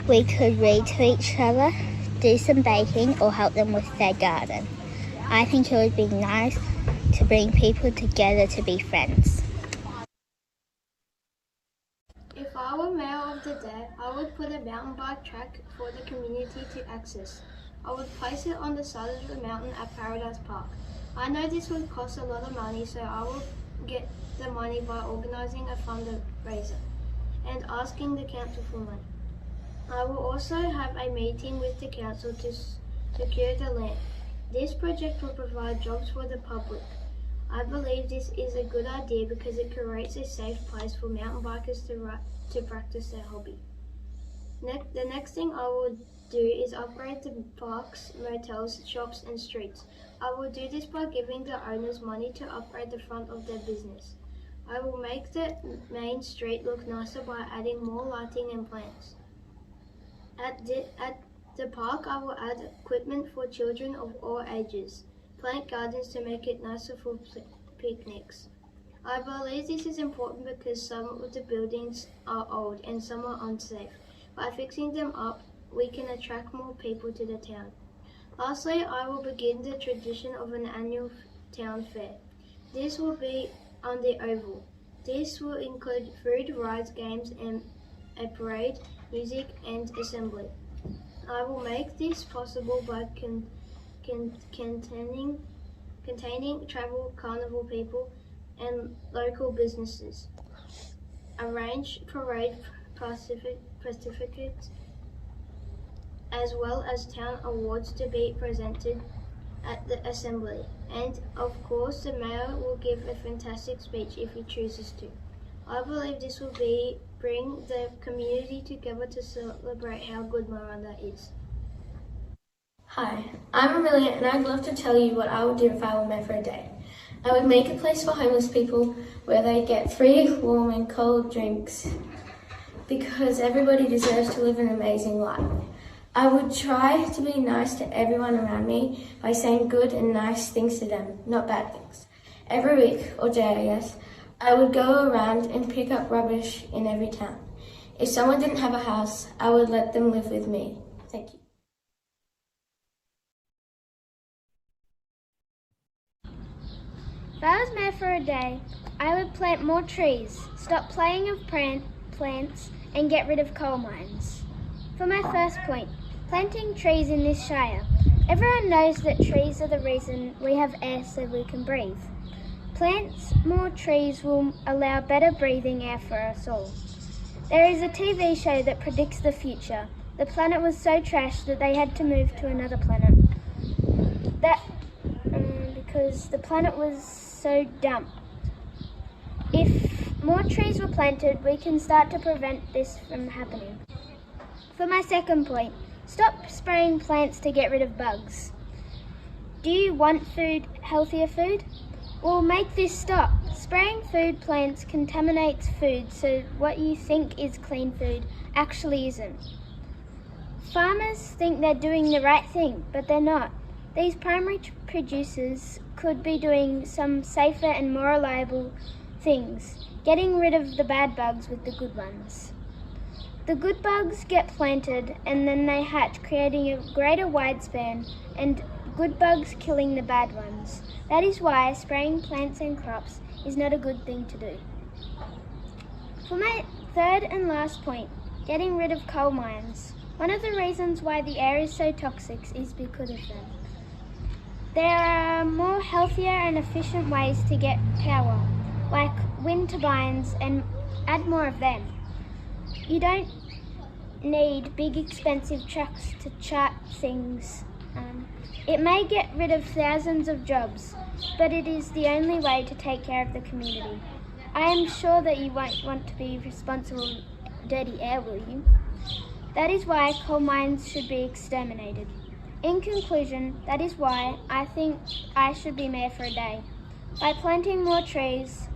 We could read to each other, do some baking, or help them with their garden. I think it would be nice to bring people together to be friends. If I were mayor of the day, I would put a mountain bike track for the community to access. I would place it on the side of the mountain at Paradise Park. I know this would cost a lot of money, so I will get the money by organising a fundraiser and asking the council for money. I will also have a meeting with the council to secure the land. This project will provide jobs for the public. I believe this is a good idea because it creates a safe place for mountain bikers to practice their hobby. The next thing I will do is upgrade the parks, motels, shops and streets. I will do this by giving the owners money to upgrade the front of their business. I will make the main street look nicer by adding more lighting and plants. At the park, I will add equipment for children of all ages, plant gardens to make it nicer for picnics. I believe this is important because some of the buildings are old and some are unsafe. By fixing them up, we can attract more people to the town. Lastly, I will begin the tradition of an annual town fair. This will be on the Oval. This will include food, rides, games, and a parade, music, and assembly. I will make this possible by containing travel carnival people and local businesses. Arrange parade certificates as well as town awards to be presented at the assembly. And of course, the mayor will give a fantastic speech if he chooses to. I believe this will bring the community together to celebrate how good Murrundi is. Hi, I'm Amelia and I'd love to tell you what I would do if I were mayor for a day. I would make a place for homeless people where they get free, warm and cold drinks because everybody deserves to live an amazing life. I would try to be nice to everyone around me by saying good and nice things to them, not bad things. Every week, or day I guess, I would go around and pick up rubbish in every town. If someone didn't have a house, I would let them live with me. Thank you. If I was mayor for a day, I would plant more trees, stop playing with plants, and get rid of coal mines. For my first point, planting trees in this shire. Everyone knows that trees are the reason we have air so we can breathe. Plants more trees will allow better breathing air for us all. There is a TV show that predicts the future. The planet was so trashed that they had to move to another planet. Because the planet was so dumb. If more trees were planted, we can start to prevent this from happening. For my second point, stop spraying plants to get rid of bugs. Do you want food, healthier food? Well, make this stop. Spraying food plants contaminates food, so what you think is clean food actually isn't. Farmers think they're doing the right thing, but they're not. These primary producers could be doing some safer and more reliable things, getting rid of the bad bugs with the good ones. The good bugs get planted and then they hatch, creating a greater widespan, and good bugs killing the bad ones. That is why spraying plants and crops is not a good thing to do. For my third and last point, getting rid of coal mines. One of the reasons why the air is so toxic is because of them. There are more healthier and efficient ways to get power, like wind turbines, and add more of them. You don't need big expensive trucks to chart things. It may get rid of thousands of jobs, but it is the only way to take care of the community. I am sure that you won't want to be responsible for dirty air, will you? That is why coal mines should be exterminated. In conclusion, that is why I think I should be mayor for a day. By planting more trees,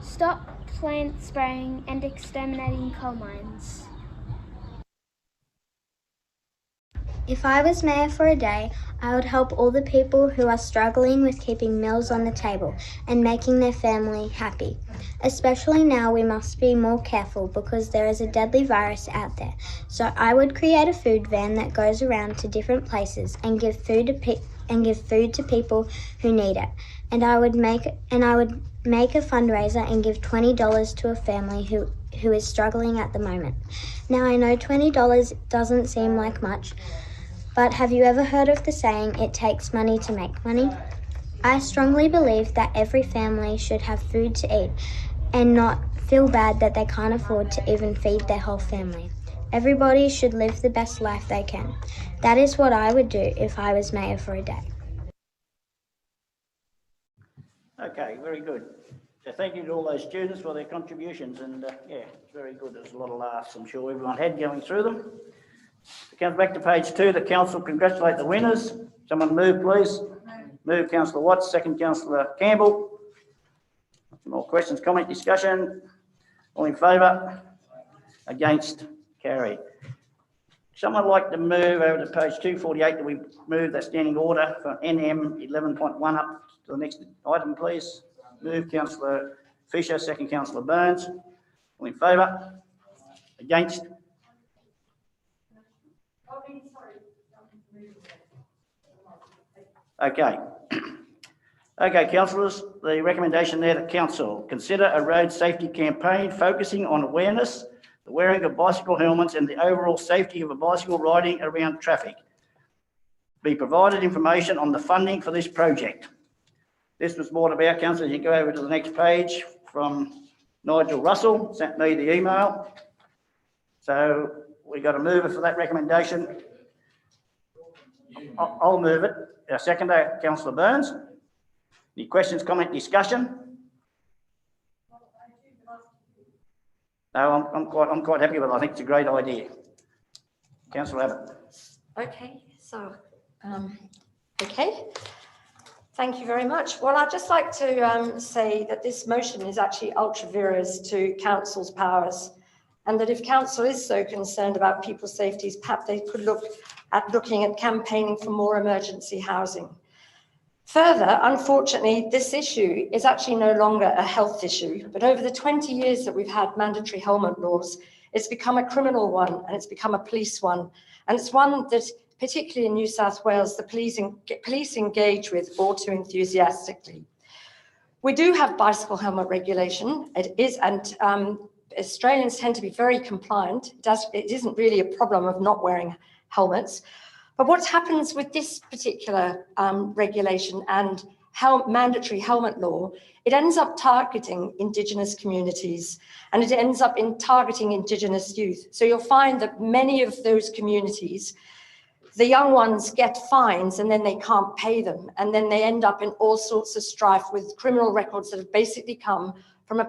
stop plant spraying and exterminating coal mines. If I was mayor for a day, I would help all the people who are struggling with keeping meals on the table and making their family happy. Especially now, we must be more careful because there is a deadly virus out there. So I would create a food van that goes around to different places and give food to people who need it. And I would make a fundraiser and give $20 to a family who is struggling at the moment. Now I know $20 doesn't seem like much, but have you ever heard of the saying, it takes money to make money? I strongly believe that every family should have food to eat and not feel bad that they can't afford to even feed their whole family. Everybody should live the best life they can. That is what I would do if I was mayor for a day. Okay, very good. So thank you to all those students for their contributions, and yeah, it's very good. There's a lot of laughs I'm sure everyone had going through them. It comes back to page 2. The council congratulate the winners. Someone move, please. Move, Councillor Watts. Second, Councillor Campbell. Some more questions, comment, discussion. All in favour? Against? Carried. Someone like to move over to page 248 that we move that standing order for NM 11.1 up to the next item, please. Move, Councillor Fisher. Second, Councillor Burns. All in favour? Against? Okay. Okay, councillors, the recommendation there to council, consider a road safety campaign focusing on awareness, the wearing of bicycle helmets and the overall safety of a bicycle riding around traffic. Be provided information on the funding for this project. This was brought about, councillor, you go over to the next page, from Nigel Russell, sent me the email. So we got a mover for that recommendation. I'll move it. Our seconder, Councillor Burns. Any questions, comment, discussion? No, I'm quite happy with it. I think it's a great idea. Councillor Abbott. Okay, so Thank you very much. Well, I'd just like to say that this motion is actually ultra vires to council's powers, and that if council is so concerned about people's safety, perhaps they could look at looking at campaigning for more emergency housing. Further, unfortunately, this issue is actually no longer a health issue, but over the 20 years that we've had mandatory helmet laws, it's become a criminal one and it's become a police one. And it's one that, particularly in New South Wales, the police engage with all too enthusiastically. We do have bicycle helmet regulation. It is, and Australians tend to be very compliant. It isn't really a problem of not wearing helmets. But what happens with this particular regulation and mandatory helmet law, it ends up targeting Indigenous communities and it ends up targeting Indigenous youth. So you'll find that many of those communities, the young ones get fines and then they can't pay them. And then they end up in all sorts of strife with criminal records that have basically come from a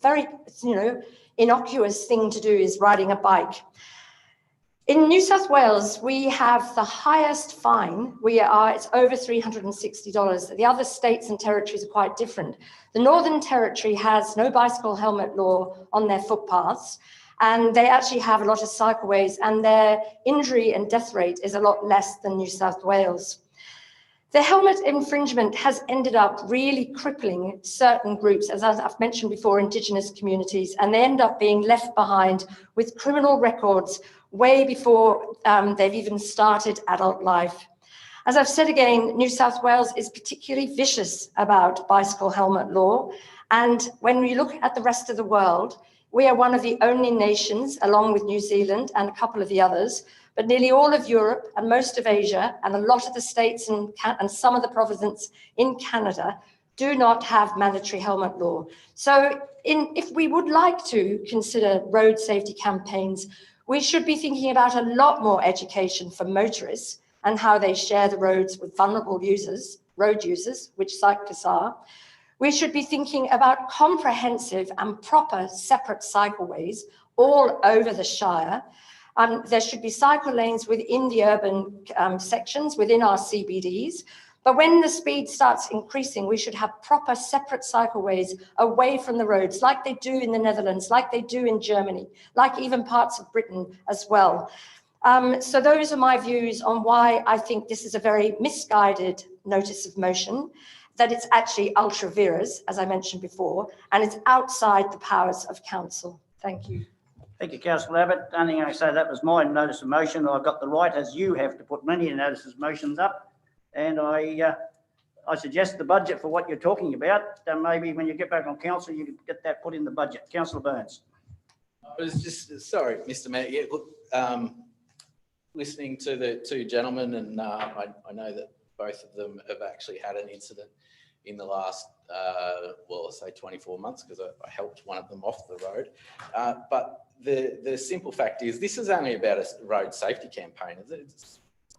very, innocuous thing to do is riding a bike. In New South Wales, we have the highest fine. It's over $360. The other states and territories are quite different. The Northern Territory has no bicycle helmet law on their footpaths, and they actually have a lot of cycleways, and their injury and death rate is a lot less than New South Wales. The helmet infringement has ended up really crippling certain groups, as I've mentioned before, Indigenous communities, and they end up being left behind with criminal records way before they've even started adult life. As I've said again, New South Wales is particularly vicious about bicycle helmet law. And when we look at the rest of the world, we are one of the only nations, along with New Zealand and a couple of the others, but nearly all of Europe and most of Asia and a lot of the states and some of the provinces in Canada do not have mandatory helmet law. So if we would like to consider road safety campaigns, we should be thinking about a lot more education for motorists and how they share the roads with vulnerable users, road users, which cyclists are. We should be thinking about comprehensive and proper separate cycleways all over the Shire. There should be cycle lanes within the urban sections, within our CBDs. But when the speed starts increasing, we should have proper separate cycleways away from the roads, like they do in the Netherlands, like they do in Germany, like even parts of Britain as well. So those are my views on why I think this is a very misguided notice of motion, that it's actually ultra vires, as I mentioned before, and it's outside the powers of council. Thank you. Thank you, Councillor Abbott. Only thing I say, that was my notice of motion. I've got the right, as you have, to put many notices of motions up. And I suggest the budget for what you're talking about. Maybe when you get back on council, you can get that put in the budget. Councillor Burns. I was just, sorry, Mr. Mayor. Yeah, look, listening to the two gentlemen, and I know that both of them have actually had an incident in the last, well, say 24 months, because I helped one of them off the road. But the simple fact is, this is only about a road safety campaign.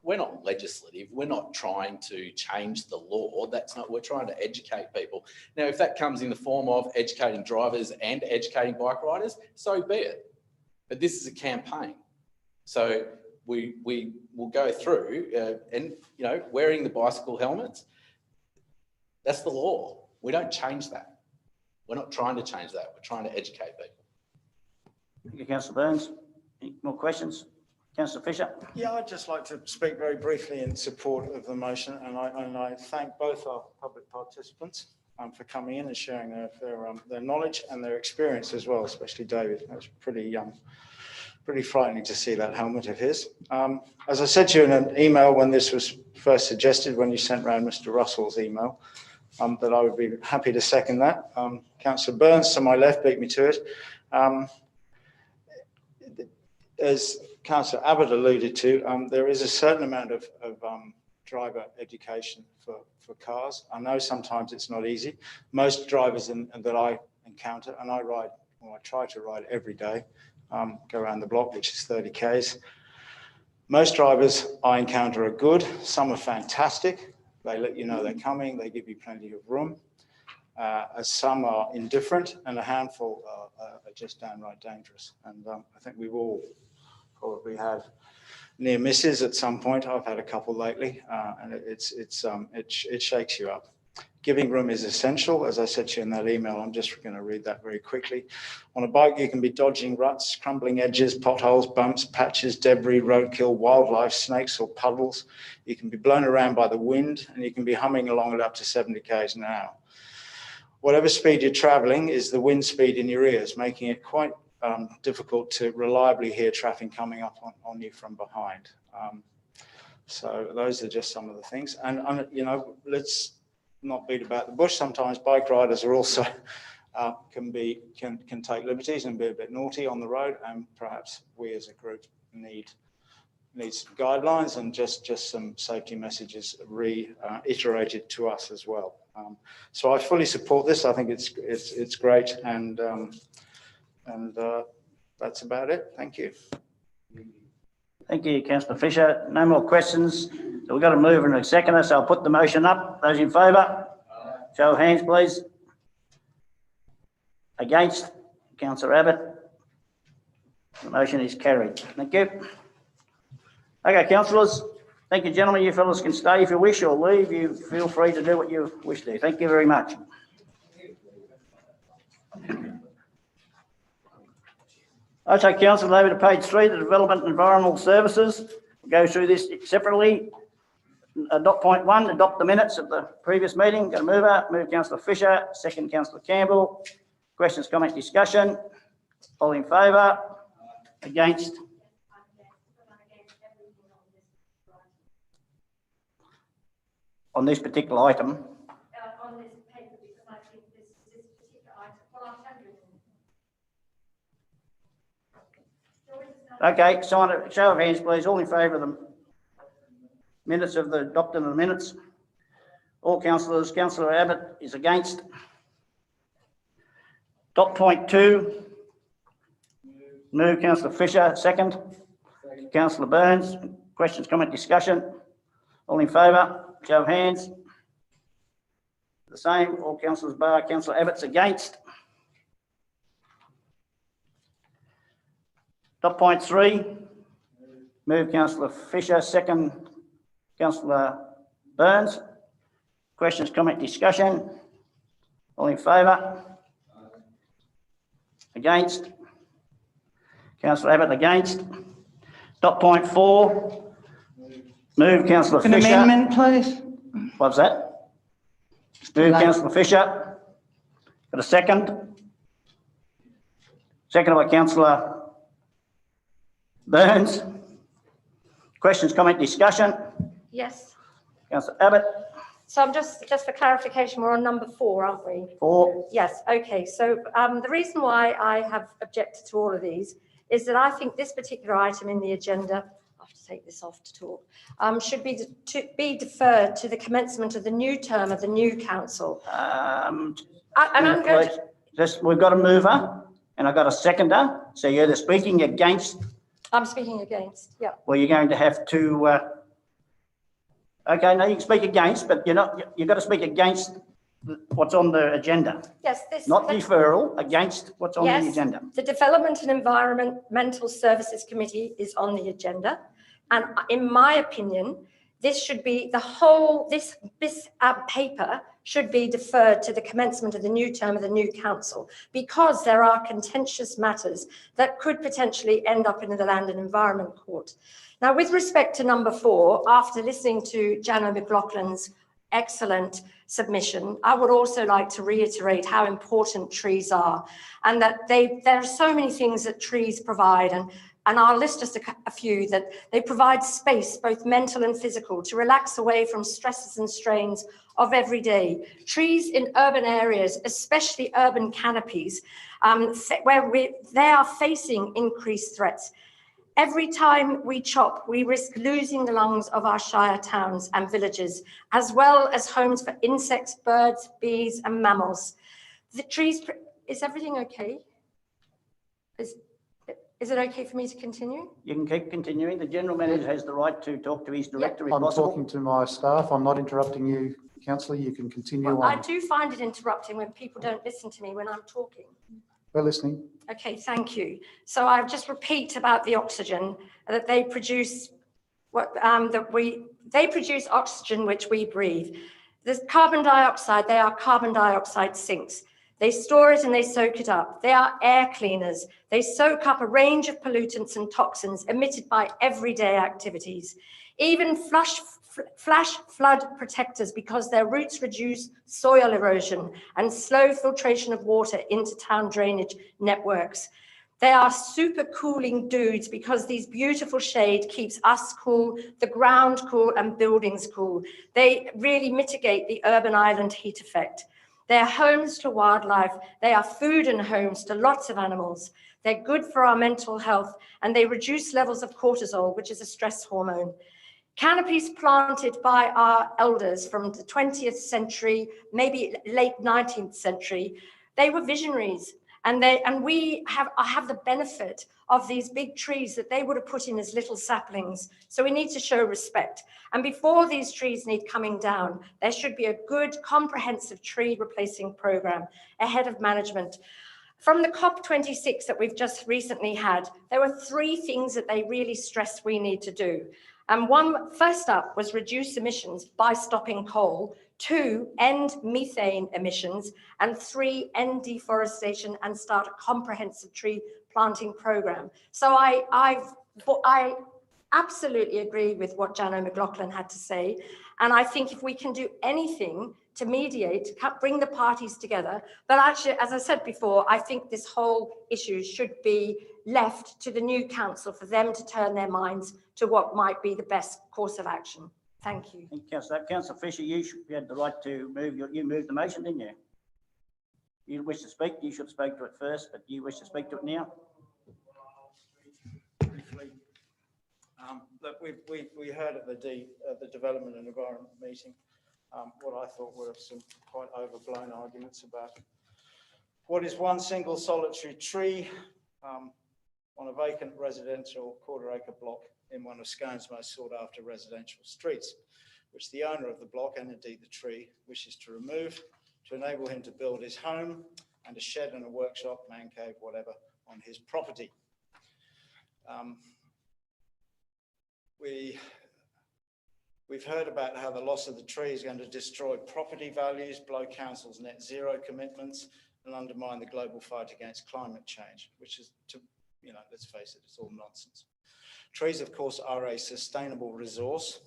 We're not legislative. We're not trying to change the law. That's not, we're trying to educate people. Now, if that comes in the form of educating drivers and educating bike riders, so be it. But this is a campaign. So we will go through and, wearing the bicycle helmets, that's the law. We don't change that. We're not trying to change that. We're trying to educate people. Thank you, Councillor Burns. Any more questions? Councillor Fisher. Yeah, I'd just like to speak very briefly in support of the motion, and I thank both our public participants for coming in and sharing their knowledge and their experience as well, especially David. That was pretty frightening to see that helmet of his. As I said to you in an email when this was first suggested, when you sent round Mr. Russell's email, that I would be happy to second that. Councillor Burns to my left beat me to it. As Councillor Abbott alluded to, there is a certain amount of driver education for cars. I know sometimes it's not easy. Most drivers that I encounter, and I try to ride every day, go around the block, which is 30 Ks. Most drivers I encounter are good. Some are fantastic. They let you know they're coming. They give you plenty of room. Some are indifferent, and a handful are just downright dangerous. And I think we've all probably had near misses at some point. I've had a couple lately, and it shakes you up. Giving room is essential. As I said to you in that email, I'm just going to read that very quickly. On a bike, you can be dodging ruts, crumbling edges, potholes, bumps, patches, debris, roadkill, wildlife, snakes or puddles. You can be blown around by the wind, and you can be humming along at up to 70 k's an hour. Whatever speed you're traveling is the wind speed in your ears, making it quite difficult to reliably hear traffic coming up on you from behind. So those are just some of the things. And you know, let's not beat about the bush. Sometimes bike riders are also can take liberties and be a bit naughty on the road, and perhaps we as a group need some guidelines and just some safety messages reiterated to us as well. So I fully support this. I think it's great, and that's about it. Thank you. Thank you, Councillor Fisher. No more questions. So we've got to move in a second, so I'll put the motion up. Those in favour? Show of hands, please. Against? Councillor Abbott. The motion is carried. Thank you. Okay, councillors. Thank you, gentlemen. You fellas can stay if you wish or leave. You feel free to do what you wish to. Thank you very much. Okay, council, over to page 3, the Development and Environmental Services. We'll go through this separately. Adopt point 1, adopt the minutes of the previous meeting. Got a mover. Move Councillor Fisher. Second, Councillor Campbell. Questions, comment, discussion. All in favour? Against? On this particular item. On this paper, because I think this particular item, well, I'll tell you. Okay, sign a show of hands, please. All in favour of the minutes of the adoption of the minutes. All councillors. Councillor Abbott is against. Dot point 2. Move Councillor Fisher. Second. Councillor Burns. Questions, comment, discussion. All in favour? Show of hands. The same. All councillors bar Councillor Abbott's against. Dot point 3. Move Councillor Fisher. Second, Councillor Burns. Questions, comment, discussion. All in favour? Against? Councillor Abbott against. Dot point 4. Move Councillor Fisher. An amendment, please. What's that? Move Councillor Fisher. Got a second? Second by Councillor Burns. Questions, comment, discussion? Yes. Councillor Abbott. So I'm just for clarification, we're on number 4, aren't we? 4. Yes, okay. So the reason why I have objected to all of these is that I think this particular item in the agenda, I have to take this off to talk, should be deferred to the commencement of the new term of the new council. We've got a mover and I've got a seconder. So you're either speaking against. I'm speaking against, yeah. Well, you're going to have to, okay, no, you can speak against, but you've got to speak against what's on the agenda. Yes, not deferral, against what's on the agenda. The Development and Environmental Services Committee is on the agenda. And in my opinion, this should be this paper should be deferred to the commencement of the new term of the new council, because there are contentious matters that could potentially end up in the Land and Environment Court. Now, with respect to number 4, after listening to Jana McLaughlin's excellent submission, I would also like to reiterate how important trees are, and that there are so many things that trees provide, and I'll list just a few, that they provide space, both mental and physical, to relax away from stresses and strains of every day. Trees in urban areas, especially urban canopies, where they are facing increased threats. Every time we chop, we risk losing the lungs of our shire towns and villages, as well as homes for insects, birds, bees, and mammals. The trees, is everything okay? Is it okay for me to continue? You can keep continuing. The General Manager has the right to talk to his director if I'm possible. talking to my staff. I'm not interrupting you, Councillor. You can continue on. I do find it interrupting when people don't listen to me when I'm talking. We're listening. Okay, thank you. So I'll just repeat about the oxygen, that they produce they produce oxygen, which we breathe. The carbon dioxide, they are carbon dioxide sinks. They store it and they soak it up. They are air cleaners. They soak up a range of pollutants and toxins emitted by everyday activities. Even flash flood protectors, because their roots reduce soil erosion and slow filtration of water into town drainage networks. They are super cooling dudes because these beautiful shade keeps us cool, the ground cool, and buildings cool. They really mitigate the urban island heat effect. They're homes to wildlife. They are food and homes to lots of animals. They're good for our mental health, and they reduce levels of cortisol, which is a stress hormone. Canopies planted by our elders from the 20th century, maybe late 19th century, they were visionaries. And we have the benefit of these big trees that they would have put in as little saplings. So we need to show respect. And before these trees need coming down, there should be a good comprehensive tree replacing program ahead of management. From the COP26 that we've just recently had, there were 3 things that they really stressed we need to do. And first up was reduce emissions by stopping coal. 2, end methane emissions, and 3, end deforestation and start a comprehensive tree planting program. So I absolutely agree with what Jano McLaughlin had to say. And I think if we can do anything to mediate, bring the parties together, but actually, as I said before, I think this whole issue should be left to the new council for them to turn their minds to what might be the best course of action. Thank you. Thank you, Councillor. Councillor Fisher, you had the right to move. You moved the motion, didn't you? You wish to speak. You should speak to it first, but you wish to speak to it now. Briefly, look, we heard at the Development and Environment meeting what I thought were some quite overblown arguments about what is one single solitary tree on a vacant residential quarter-acre block in one of Scone's most sought-after residential streets, which the owner of the block, and indeed the tree, wishes to remove to enable him to build his home and a shed and a workshop, man cave, whatever, on his property. We've heard about how the loss of the tree is going to destroy property values, blow council's net zero commitments, and undermine the global fight against climate change, which is, let's face it, it's all nonsense. Trees, of course, are a sustainable resource.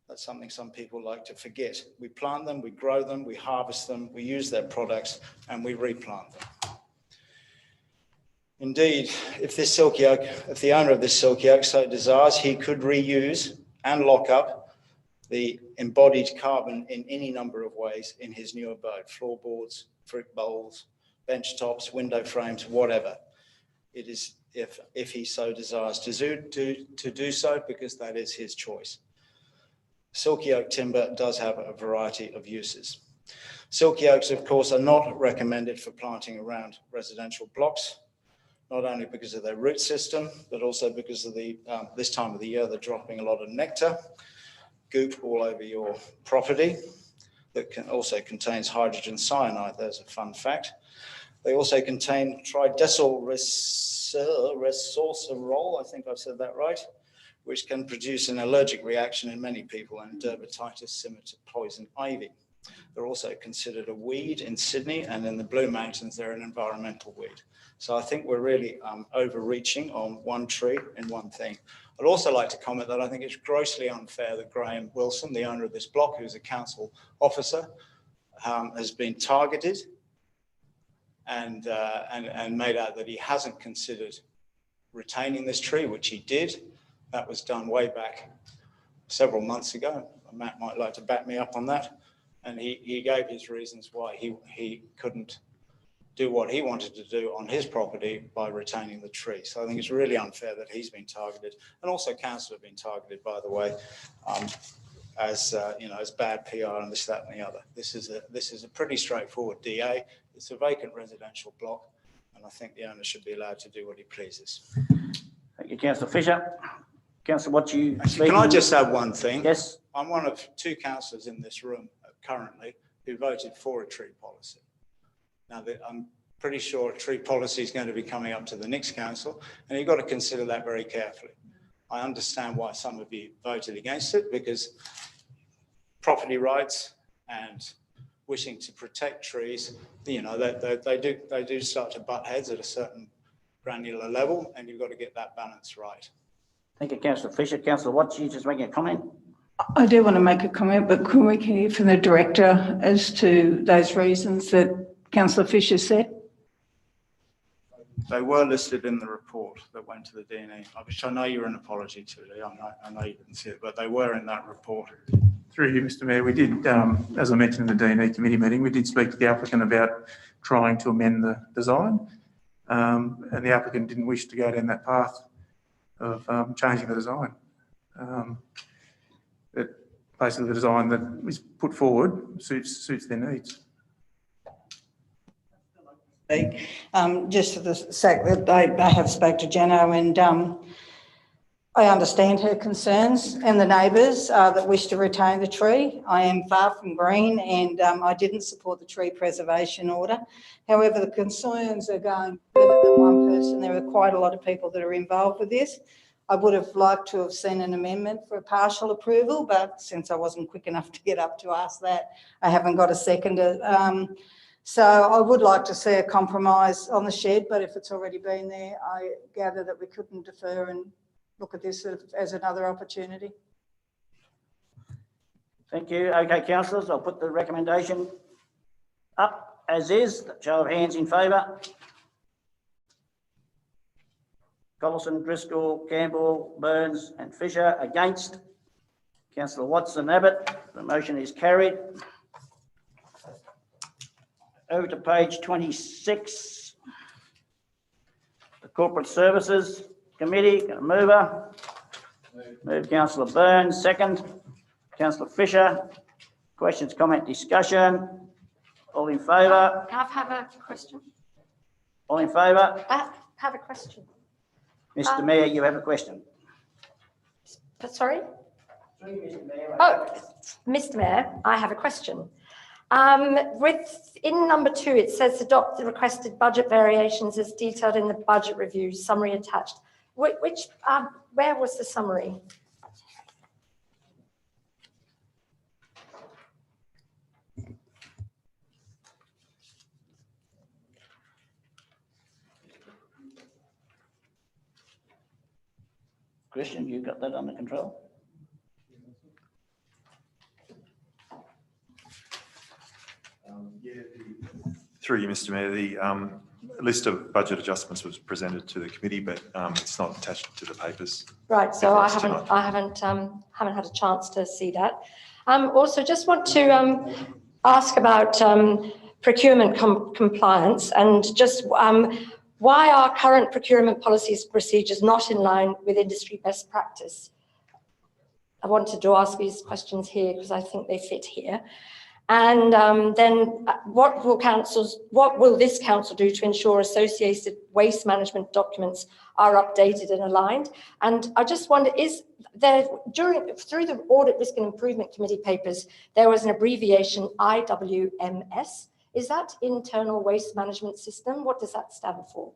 That's something some people like to forget. We plant them, we grow them, we harvest them, we use their products, and we replant them. Indeed, if the owner of this silky oak so desires, he could reuse and lock up the embodied carbon in any number of ways in his new abode: floorboards, fruit bowls, bench tops, window frames, whatever. It is if he so desires to do so, because that is his choice. Silky oak timber does have a variety of uses. Silky oaks, of course, are not recommended for planting around residential blocks, not only because of their root system, but also because of this time of the year, they're dropping a lot of nectar, goop all over your property that also contains hydrogen cyanide. There's a fun fact. They also contain tridecyl resveratrol, I think I've said that right, which can produce an allergic reaction in many people and dermatitis similar to poison ivy. They're also considered a weed in Sydney, and in the Blue Mountains, they're an environmental weed. So I think we're really overreaching on one tree in one thing. I'd also like to comment that I think it's grossly unfair that Graham Wilson, the owner of this block, who's a council officer, has been targeted and made out that he hasn't considered retaining this tree, which he did. That was done way back several months ago. Matt might like to back me up on that. And he gave his reasons why he couldn't do what he wanted to do on his property by retaining the tree. So I think it's really unfair that he's been targeted, and also council have been targeted, by the way, as bad PR and this, that, and the other. This is a pretty straightforward DA. It's a vacant residential block, and I think the owner should be allowed to do what he pleases. Thank you, Councillor Fisher. Councillor, what you... Actually, can I just add one thing? Yes. I'm one of 2 councillors in this room currently who voted for a tree policy. Now, I'm pretty sure a tree policy is going to be coming up to the next council, and you've got to consider that very carefully. I understand why some of you voted against it, because property rights and wishing to protect trees, you know, they do start to butt heads at a certain granular level, and you've got to get that balance right. Thank you, Councillor Fisher. Councillor Watts, you just making a comment? I do want to make a comment, but can we hear from the director as to those reasons that Councillor Fisher said? They were listed in the report that went to the D&E, which I know you're an apology to. I know you didn't see it, but they were in that report. Through you, Mr Mayor, we did, as I mentioned in the D&E committee meeting, we did speak to the applicant about trying to amend the design, and the applicant didn't wish to go down that path of changing the design. Basically, the design that was put forward suits their needs. Just for the sake that I have spoke to Jeno, and I understand her concerns and the neighbours that wish to retain the tree. I am far from green, and I didn't support the tree preservation order. However, the concerns are going further than one person. There are quite a lot of people that are involved with this. I would have liked to have seen an amendment for a partial approval, but since I wasn't quick enough to get up to ask that, I haven't got a seconder. So I would like to see a compromise on the shed, but if it's already been there, I gather that we couldn't defer and look at this as another opportunity. Thank you. Okay, councillors, I'll put the recommendation up as is. Show of hands in favour. Collison, Driscoll, Campbell, Burns and Fisher. Against? Councillor Watson, Abbott. The motion is carried. Over to page 26. The Corporate Services Committee, going to mover. Move Councillor Burns, second. Councillor Fisher. Questions, comment, discussion. All in favour? I have a question. All in favour? I have a question. Mr Mayor, you have a question. Sorry? Mr. Mayor. Oh, Mr Mayor, I have a question. In number 2, it says adopt the requested budget variations as detailed in the budget review, summary attached. Where was the summary? Christian, you got that under control? Through you, Mr Mayor, the list of budget adjustments was presented to the committee, but it's not attached to the papers. Right, so I haven't had a chance to see that. Also, just want to ask about procurement compliance, and just why are current procurement policies and procedures not in line with industry best practice? I wanted to ask these questions here because I think they fit here. And then what will this council do to ensure associated waste management documents are updated and aligned? And I just wonder, is there, through the Audit Risk and Improvement Committee papers, there was an abbreviation IWMS. Is that Internal Waste Management System? What does that stand for?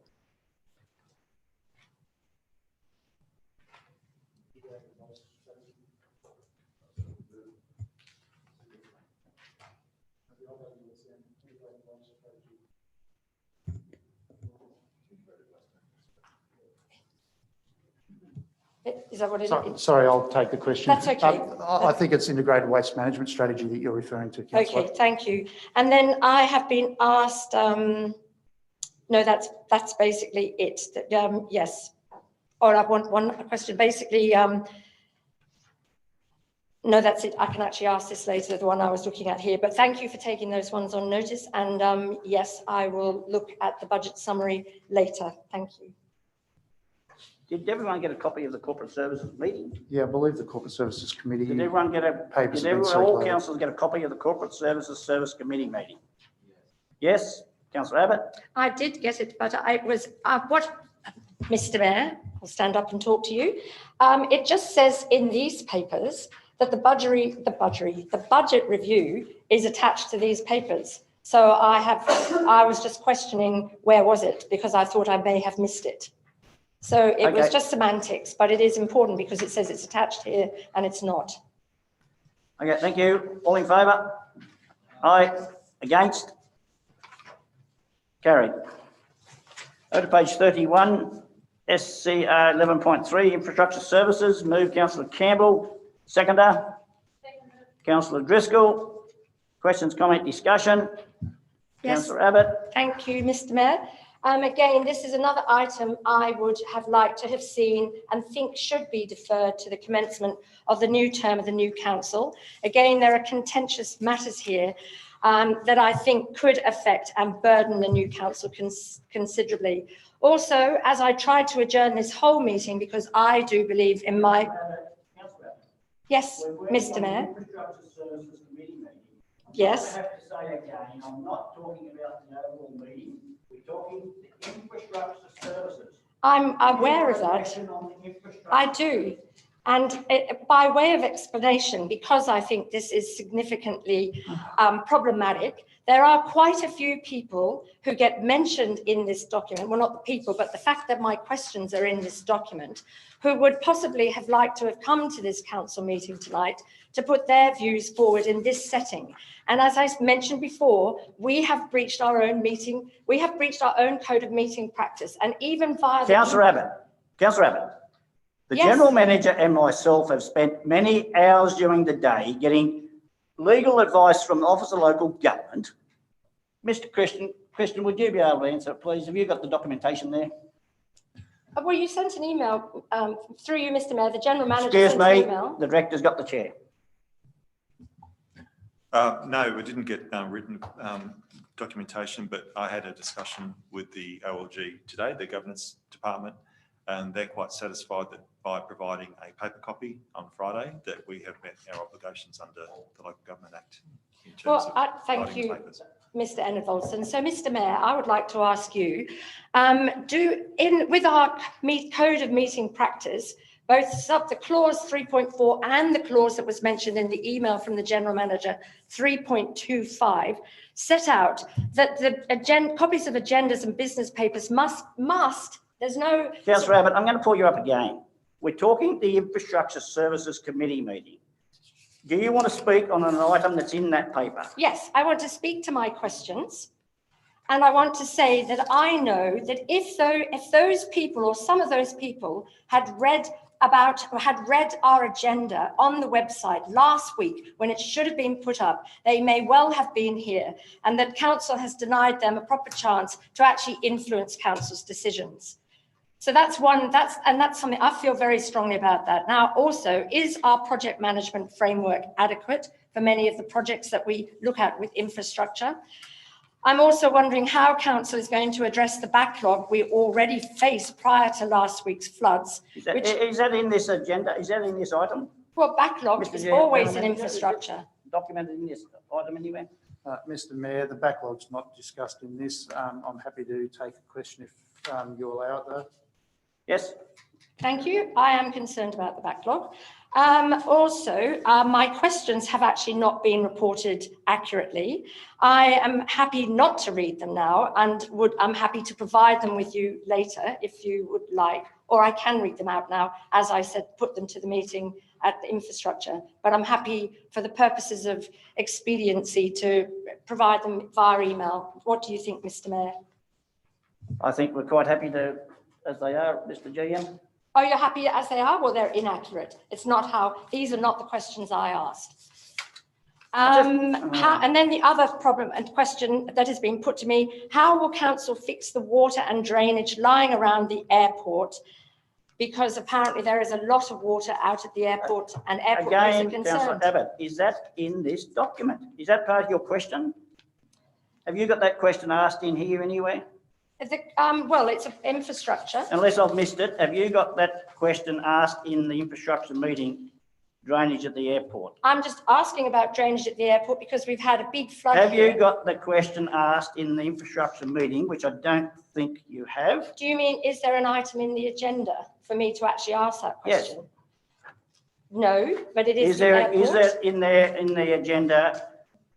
Is that what it is? Sorry, I'll take the question. That's okay. I think it's integrated waste management strategy that you're referring to, Councillor. Okay, thank you. And then I have been asked, no, that's basically it. Yes. Or I want one question. Basically, no, that's it. I can actually ask this later, the one I was looking at here. But thank you for taking those ones on notice. And yes, I will look at the budget summary later. Thank you. Did everyone get a copy of the Corporate Services meeting? Yeah, I believe the Corporate Services Committee. Did everyone get a? Papers Did have been all circulated. councillors get a copy of the Corporate Services Service Committee meeting? Yes, Councillor Abbott. I did get it, but I was what, Mr. Mayor, I'll stand up and talk to you. It just says in these papers that the budget review is attached to these papers. So I was just questioning where was it, because I thought I may have missed it. So it was Okay. just semantics, but it is important because it says it's attached here and it's not. Okay, thank you. All in favour? Aye. Against? Carried. Go to page 31, SCR 11.3, Infrastructure Services. Move Councillor Campbell. Seconder? Councillor Driscoll. Questions, comment, discussion? Yes. Councillor Abbott. Thank you, Mr. Mayor. Again, this is another item I would have liked to have seen and think should be deferred to the commencement of the new term of the new council. Again, there are contentious matters here that I think could affect and burden the new council considerably. Also, as I tried to adjourn this whole meeting, because I do believe in my... Yes, Mr. Mayor. Yes. I have to say again, I'm not talking about the overall meeting. We're talking the infrastructure services. I'm aware of that. I do. And by way of explanation, because I think this is significantly problematic, there are quite a few people who get mentioned in this document, well, not the people, but the fact that my questions are in this document, who would possibly have liked to have come to this council meeting tonight to put their views forward in this setting. And as I mentioned before, we have breached our own meeting, we have breached our own code of meeting practice, and even via Councillor Abbott, the General Manager and myself have spent many hours during the day getting legal advice from the Office of Local Government. Mr. Christian, would you be able to answer, please? Have you got the documentation there? Well, you sent an email through you, Mr. Mayor. The General Manager Excuse sent an me, email. the Director's got the chair. No, we didn't get written documentation, but I had a discussion with the OLG today, the Governance Department, and they're quite satisfied that by providing a paper copy on Friday, that we have met our obligations under the Local Government Act. In terms Well, of thank providing you, papers. Mr. Ennevolson. So, Mr. Mayor, I would like to ask you, with our code of meeting practice, both the clause 3.4 and the clause that was mentioned in the email from the General Manager 3.25 set out that the copies of agendas and business papers must, there's no... Councillor Abbott, I'm going to pull you up again. We're talking the Infrastructure Services Committee meeting. Do you want to speak on an item that's in that paper? Yes, I want to speak to my questions. And I want to say that I know that if those people or some of those people had read our agenda on the website last week when it should have been put up, they may well have been here, and that council has denied them a proper chance to actually influence council's decisions. So that's something I feel very strongly about that. Now, also, is our project management framework adequate for many of the projects that we look at with infrastructure? I'm also wondering how council is going to address the backlog we already faced prior to last week's floods. Is that in this agenda? Is that in this item? Well, backlog is always in infrastructure. Documented in this item anywhere? Mr. Mayor, the backlog's not discussed in this. I'm happy to take a question if you allow it, though. Yes. Thank you. I am concerned about the backlog. My questions have actually not been reported accurately. I am happy not to read them now, and I'm happy to provide them with you later if you would like, or I can read them out now, as I said, put them to the meeting at the infrastructure. But I'm happy for the purposes of expediency to provide them via email. What do you think, Mr. Mayor? I think we're quite happy to, as they are, Mr. GM. Oh, you're happy as they are? Well, they're inaccurate. It's not these are not the questions I asked. And then the other problem and question that has been put to me, how will council fix the water and drainage lying around the airport? Because apparently there is a lot of water out at the airport, and airport is a concern. Councillor Abbott, is that in this document? Is that part of your question? Have you got that question asked in here anywhere? Well, it's infrastructure. Unless I've missed it, have you got that question asked in the infrastructure meeting, drainage at the airport? I'm just asking about drainage at the airport because we've had a big flood. Have you got the question asked in the infrastructure meeting, which I don't think you have? Do you mean, is there an item in the agenda for me to actually ask that question? Yes. No, but it is. Is there in the agenda,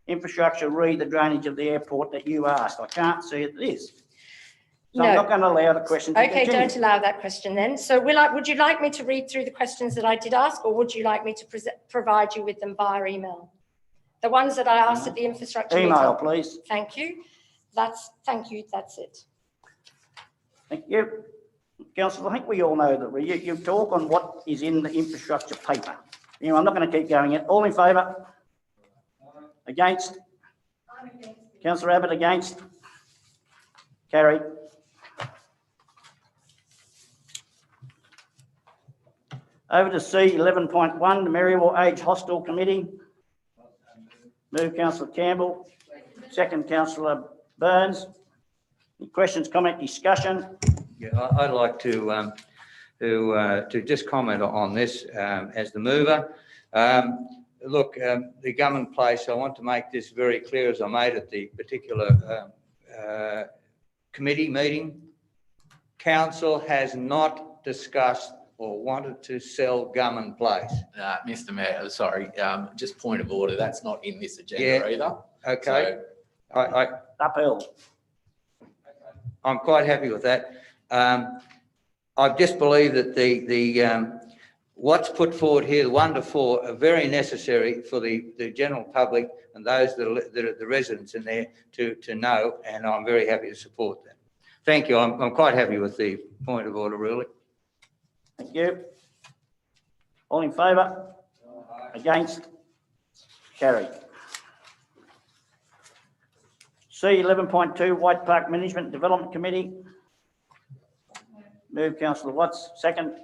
infrastructure, read the drainage of the airport that you asked? I can't see it is. So I'm No. not going to allow the question to Okay, continue. don't allow that question then. So would you like me to read through the questions that I did ask, or would you like me to provide you with them via email? The ones that I asked at the infrastructure Email, meeting. please. Thank you. Thank you, that's it. Thank you. Councillor, I think we all know that you talk on what is in the infrastructure paper. Anyway, I'm not going to keep going it. All in favour? Against? Councillor Abbott, against? Carried. Over to C 11.1, the Merriwa Age Hostel Committee. Move Councillor Campbell. Second Councillor Burns. Any questions, comment, discussion? Yeah, I'd like to just comment on this as the mover. Look, the Government Place, I want to make this very clear, as I made at the particular committee meeting. Council has not discussed or wanted to sell Government Place. Mr. Mayor, sorry, just point of order, that's not in this agenda either. Okay. So, uphill. I'm quite happy with that. I just believe that the what's put forward here, the 1 to 4, are very necessary for the general public and those that are the residents in there to know, and I'm very happy to support that. Thank you. I'm quite happy with the point of order, really. Thank you. All in favour? Against? Carried. C 11.2, White Park Management Development Committee. Move Councillor Watts. Second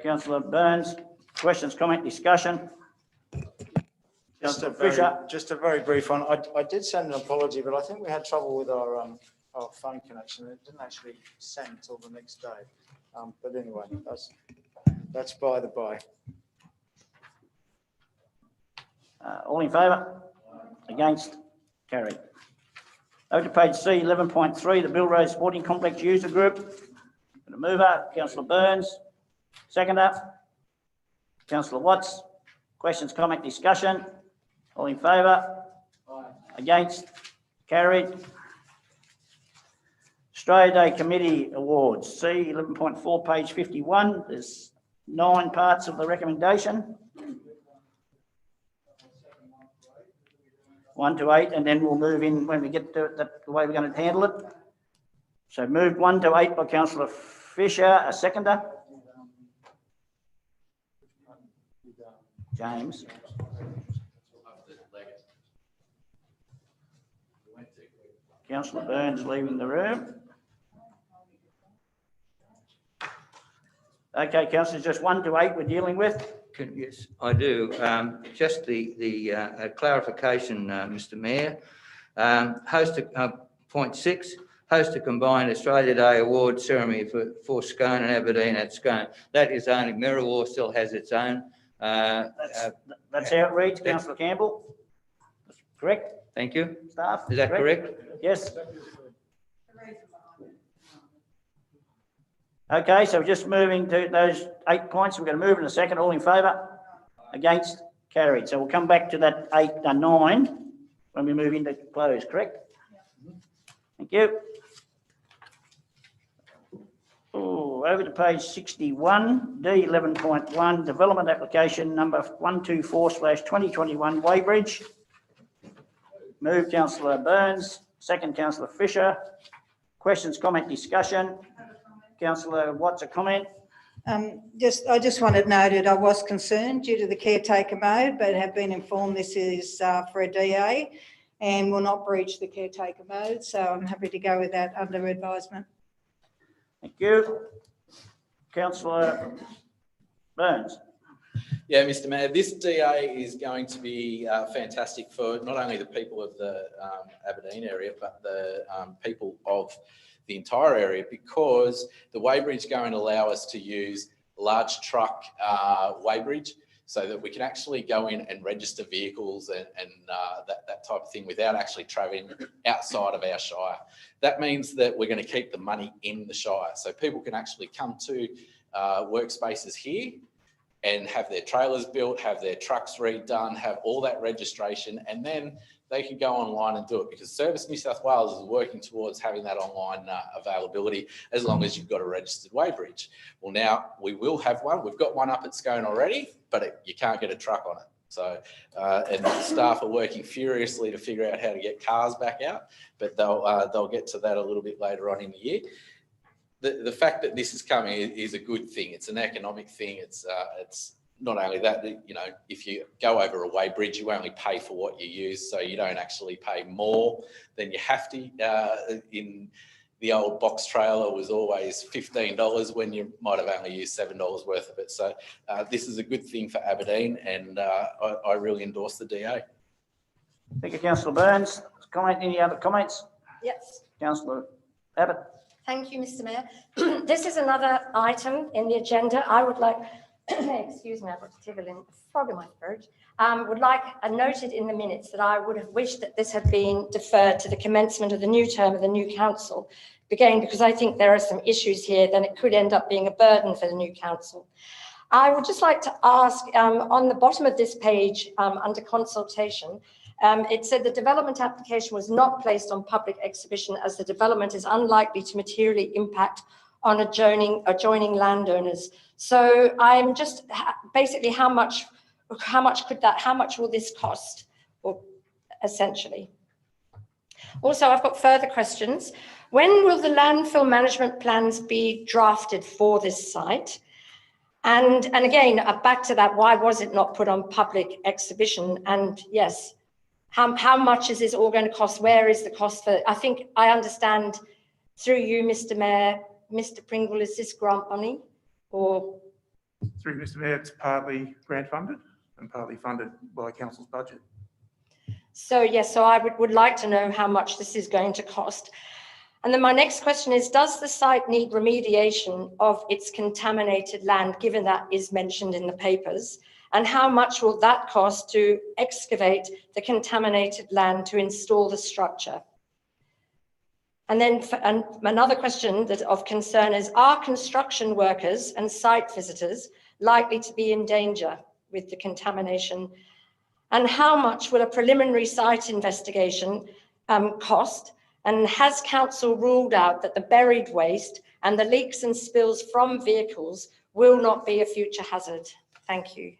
Councillor Burns. Questions, comment, discussion? Councillor Fisher. Just a very brief one. I did send an apology, but I think we had trouble with our phone connection. It didn't actually send until the next day. But anyway, that's by the by. All in favour? Against? Carried. Over to page C 11.3, the Bill Rose Sporting Complex User Group. The mover, Councillor Burns. Seconder, Councillor Watts. Questions, comment, discussion? All in favour? Against? Carried. Australia Day Committee Awards, C 11.4, page 51. There's 9 parts of the recommendation. 1 to 8, and then we'll move in when we get to the way we're going to handle it. So moved 1 to 8 by Councillor Fisher, a seconder. James. Councillor Burns leaving the room. Okay, councillors, just 1 to 8 we're dealing with. Yes, I do. Just the clarification, Mr. Mayor. Point 6, host a combined Australia Day award ceremony for Scone and Aberdeen at Scone. That is only, Merriwa still has its own. That's how it reads, Councillor Campbell. Correct? Thank you. Staff? Is that correct? Yes. Okay, so we're just moving to those 8 points. We're going to move in a second. All in favour? Against? Carried. So we'll come back to that 9 when we move into close, correct? Thank you. Oh, over to page 61, D 11.1, development application number 124/2021, Weybridge. Move Councillor Burns, second Councillor Fisher. Questions, comment, discussion? Councillor Watts, a comment? I just wanted noted, I was concerned due to the caretaker mode, but have been informed this is for a DA and will not breach the caretaker mode. So I'm happy to go with that under advisement. Thank you. Councillor Burns. Yeah, Mr. Mayor, this DA is going to be fantastic for not only the people of the Aberdeen area, but the people of the entire area, because the weighbridge is going to allow us to use large truck weighbridge so that we can actually go in and register vehicles and that type of thing without actually travelling outside of our shire. That means that we're going to keep the money in the shire, so people can actually come to workspaces here and have their trailers built, have their trucks redone, have all that registration, and then they can go online and do it, because Service New South Wales is working towards having that online availability as long as you've got a registered weighbridge. Well, now we will have one. We've got one up at Scone already, but you can't get a truck on it. So, and staff are working furiously to figure out how to get cars back out, but they'll get to that a little bit later on in the year. The fact that this is coming is a good thing. It's an economic thing. It's not only that, you know, if you go over a weighbridge, you only pay for what you use, so you don't actually pay more than you have to. In the old box trailer was always $15 when you might have only used $7 worth of it. So this is a good thing for Aberdeen, and I really endorse the DA. Thank you, Councillor Burns. Any other comments? Yes. Councillor Abbott. Thank you, Mr. Mayor. This is another item in the agenda. I would like, excuse me, I've got a tickling frog in my throat. Would like noted in the minutes that I would have wished that this had been deferred to the commencement of the new term of the new council, again, because I think there are some issues here, then it could end up being a burden for the new council. I would just like to ask, on the bottom of this page, under consultation, it said the development application was not placed on public exhibition as the development is unlikely to materially impact on adjoining landowners. So I'm just basically how much will this cost, or essentially? Also, I've got further questions. When will the landfill management plans be drafted for this site? And again, back to that, why was it not put on public exhibition? And yes, how much is this all going to cost? Where is the cost for it? I think I understand through you, Mr. Mayor, Mr. Pringle, is this grant money or? Through Mr. Mayor, it's partly grant funded and partly funded by council's budget. So yes, so I would like to know how much this is going to cost. And then my next question is, does the site need remediation of its contaminated land, given that is mentioned in the papers? And how much will that cost to excavate the contaminated land to install the structure? And then another question that of concern is, are construction workers and site visitors likely to be in danger with the contamination? And how much will a preliminary site investigation cost? And has council ruled out that the buried waste and the leaks and spills from vehicles will not be a future hazard? Thank you.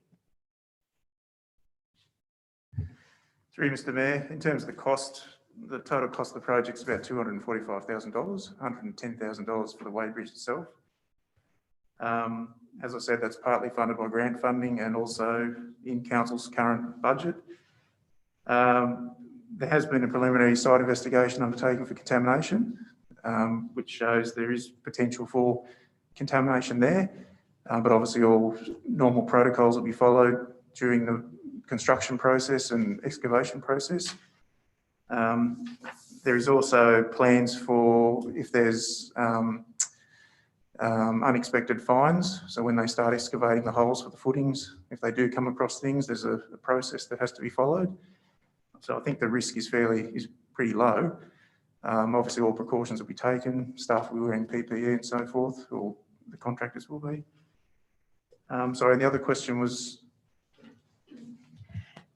Through Mr. Mayor, in terms of the cost, the total cost of the project is about $245,000, $110,000 for the weighbridge itself. As I said, that's partly funded by grant funding and also in council's current budget. There has been a preliminary site investigation undertaken for contamination, which shows there is potential for contamination there, but obviously all normal protocols will be followed during the construction process and excavation process. There is also plans for if there's unexpected fines. So when they start excavating the holes for the footings, if they do come across things, there's a process that has to be followed. So I think the risk is pretty low. Obviously all precautions will be taken, staff will be wearing PPE and so forth, or the contractors will be. Sorry, the other question was?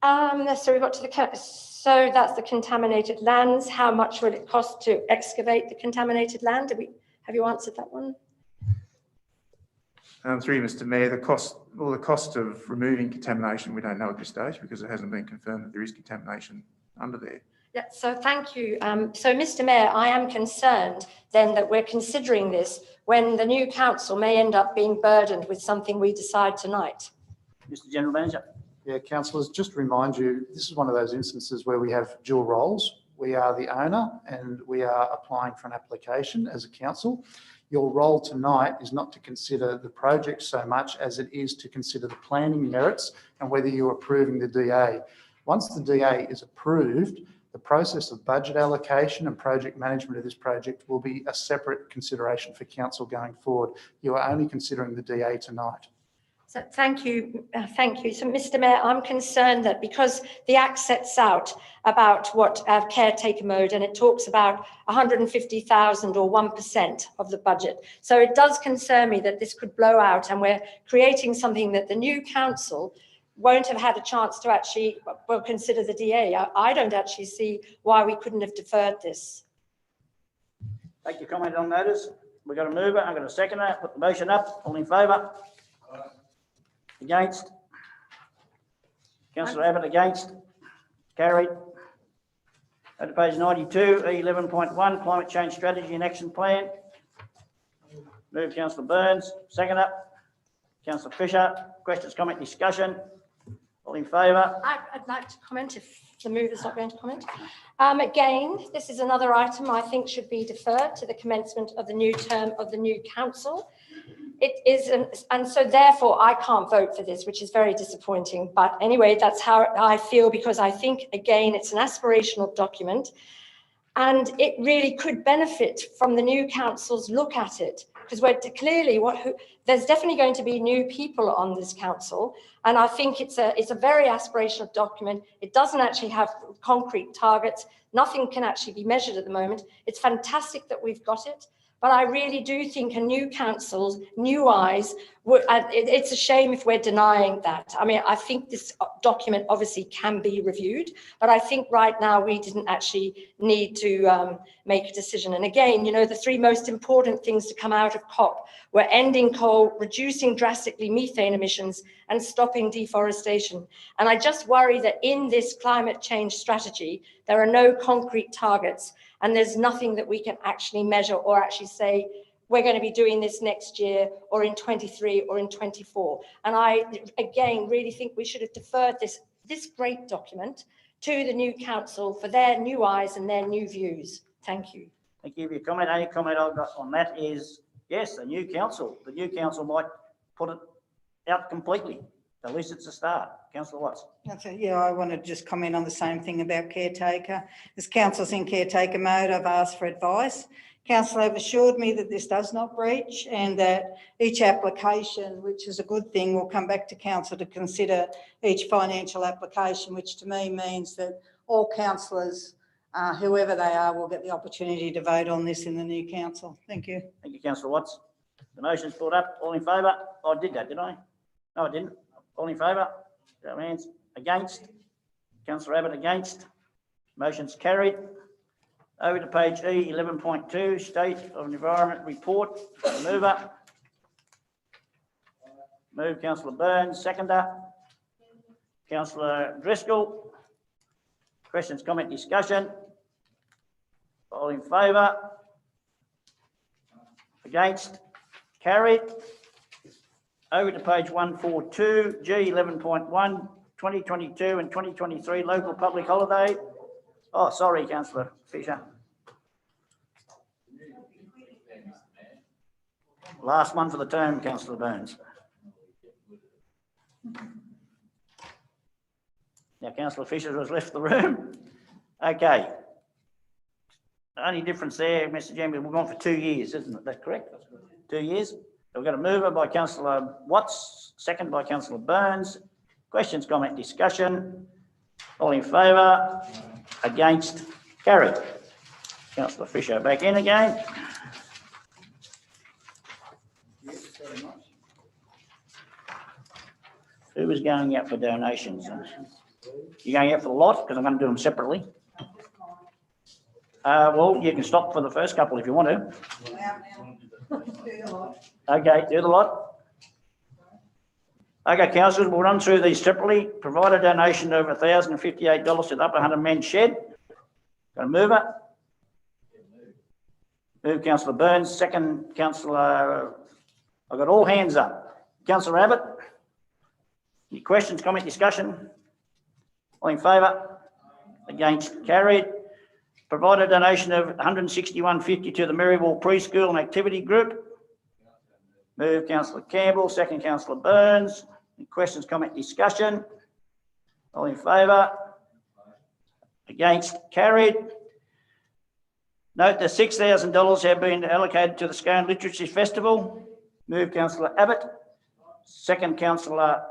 So we got to so that's the contaminated lands. How much will it cost to excavate the contaminated land? Have you answered that one? Through you, Mr. Mayor, the cost of removing contamination, we don't know at this stage because it hasn't been confirmed that there is contamination under there. Yeah, so thank you. So Mr. Mayor, I am concerned then that we're considering this when the new council may end up being burdened with something we decide tonight. Mr. General Manager. Yeah, councillors, just to remind you, this is one of those instances where we have dual roles. We are the owner and we are applying for an application as a council. Your role tonight is not to consider the project so much as it is to consider the planning merits and whether you're approving the DA. Once the DA is approved, the process of budget allocation and project management of this project will be a separate consideration for council going forward. You are only considering the DA tonight. So thank you. So, Mr. Mayor, I'm concerned that because the Act sets out about what caretaker mode, and it talks about 150,000 or 1% of the budget. So it does concern me that this could blow out, and we're creating something that the new council won't have had a chance to actually consider the DA. I don't actually see why we couldn't have deferred this. Take your comment on notice. We've got a mover. I'm going to second that. Put the motion up. All in favour? Against? Councillor Abbott against? Carried. Go to page 92, E11.1, Climate Change Strategy and Action Plan. Move Councillor Burns. Second up. Councillor Fisher. Questions, comment, discussion? All in favour? I'd like to comment if the mover's not going to comment. Again, this is another item I think should be deferred to the commencement of the new term of the new council. It is, and so therefore I can't vote for this, which is very disappointing. But anyway, that's how I feel, because I think, again, it's an aspirational document and it really could benefit from the new council's look at it, because we're clearly there's definitely going to be new people on this council. And I think it's a very aspirational document. It doesn't actually have concrete targets. Nothing can actually be measured at the moment. It's fantastic that we've got it. But I really do think a new council's new eyes, it's a shame if we're denying that. I mean, I think this document obviously can be reviewed, but I think right now we didn't actually need to make a decision. And again, you know, the three most important things to come out of COP were ending coal, reducing drastically methane emissions, and stopping deforestation. And I just worry that in this climate change strategy, there are no concrete targets. And there's nothing that we can actually measure or actually say, we're going to be doing this next year or in 23 or in 24. And I, again, really think we should have deferred this great document to the new council for their new eyes and their new views. Thank you. Thank you for your comment. Only comment I've got on that is, yes, the new council might put it out completely. At least it's a start. Councillor Watts. Yeah, I want to just comment on the same thing about caretaker. As council's in caretaker mode, I've asked for advice. Council have assured me that this does not breach and that each application, which is a good thing, will come back to council to consider each financial application, which to me means that all councillors, whoever they are, will get the opportunity to vote on this in the new council. Thank you. Thank you, Councillor Watts. The motion's brought up. All in favour? Oh, I did that, did I? No, I didn't. All in favour? Show of hands. Against? Councillor Abbott against. Motion's carried. Over to page E, 11.2, State of Environment Report. Mover. Move Councillor Burns. Seconder. Councillor Driscoll. Questions, comment, discussion? All in favour? Against? Carried. Over to page 142, G 11.1, 2022 and 2023 local public holiday. Oh, sorry, Councillor Fisher. Last one for the term, Councillor Burns. Now, Councillor Fisher has left the room. Okay. The only difference there, Mr. Chairman, we've gone for 2 years, isn't it? That's correct? 2 years. We've got a mover by Councillor Watts, second by Councillor Burns. Questions, comment, discussion? All in favour? Against? Carried. Councillor Fisher back in again. Who was going out for donations? You're going out for the lot? Because I'm going to do them separately. Well, you can stop for the first couple if you want to. Okay, do the lot. Okay, councillors, we'll run through these separately. Provide a donation of $1,058 to the Upper Hunter Men's Shed. Got a mover? Move Councillor Burns. Second, Councillor, I've got all hands up. Councillor Abbott. Any questions, comment, discussion? All in favour? Against? Carried. Provide a donation of $161.50 to the Marywall Preschool and Activity Group. Move Councillor Campbell, second Councillor Burns. Any questions, comment, discussion? All in favour? Against? Carried. Note that $6,000 have been allocated to the Scone Literacy Festival. Move Councillor Abbott. second Councillor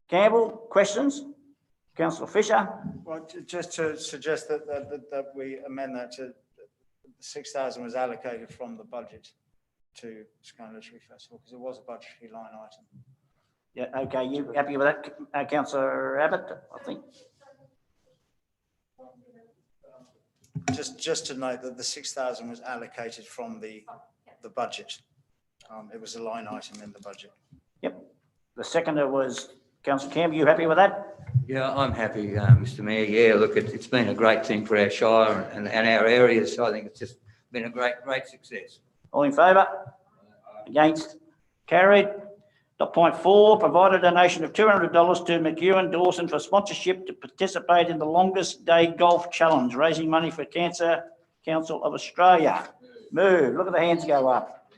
Campbell. Questions? Councillor Fisher? Well, just to suggest that we amend that to 6,000 was allocated from the budget to Scone Literary Festival because it was a budgetary line item. Yeah, okay, you happy with that, Councillor Abbott, I think? Just to note that the 6,000 was allocated from the budget. It was a line item in the budget. Yep. The seconder was Councillor Campbell. You happy with that? Yeah, I'm happy, Mr Mayor. Yeah, look, it's been a great thing for our shire and our areas. So I think it's just been a great success. All in favour? Against? Carried. Point 4, provide a donation of $200 to McEwen Dawson for sponsorship to participate in the Longest Day Golf Challenge, raising money for Cancer Council of Australia. Move. Look at the hands go up.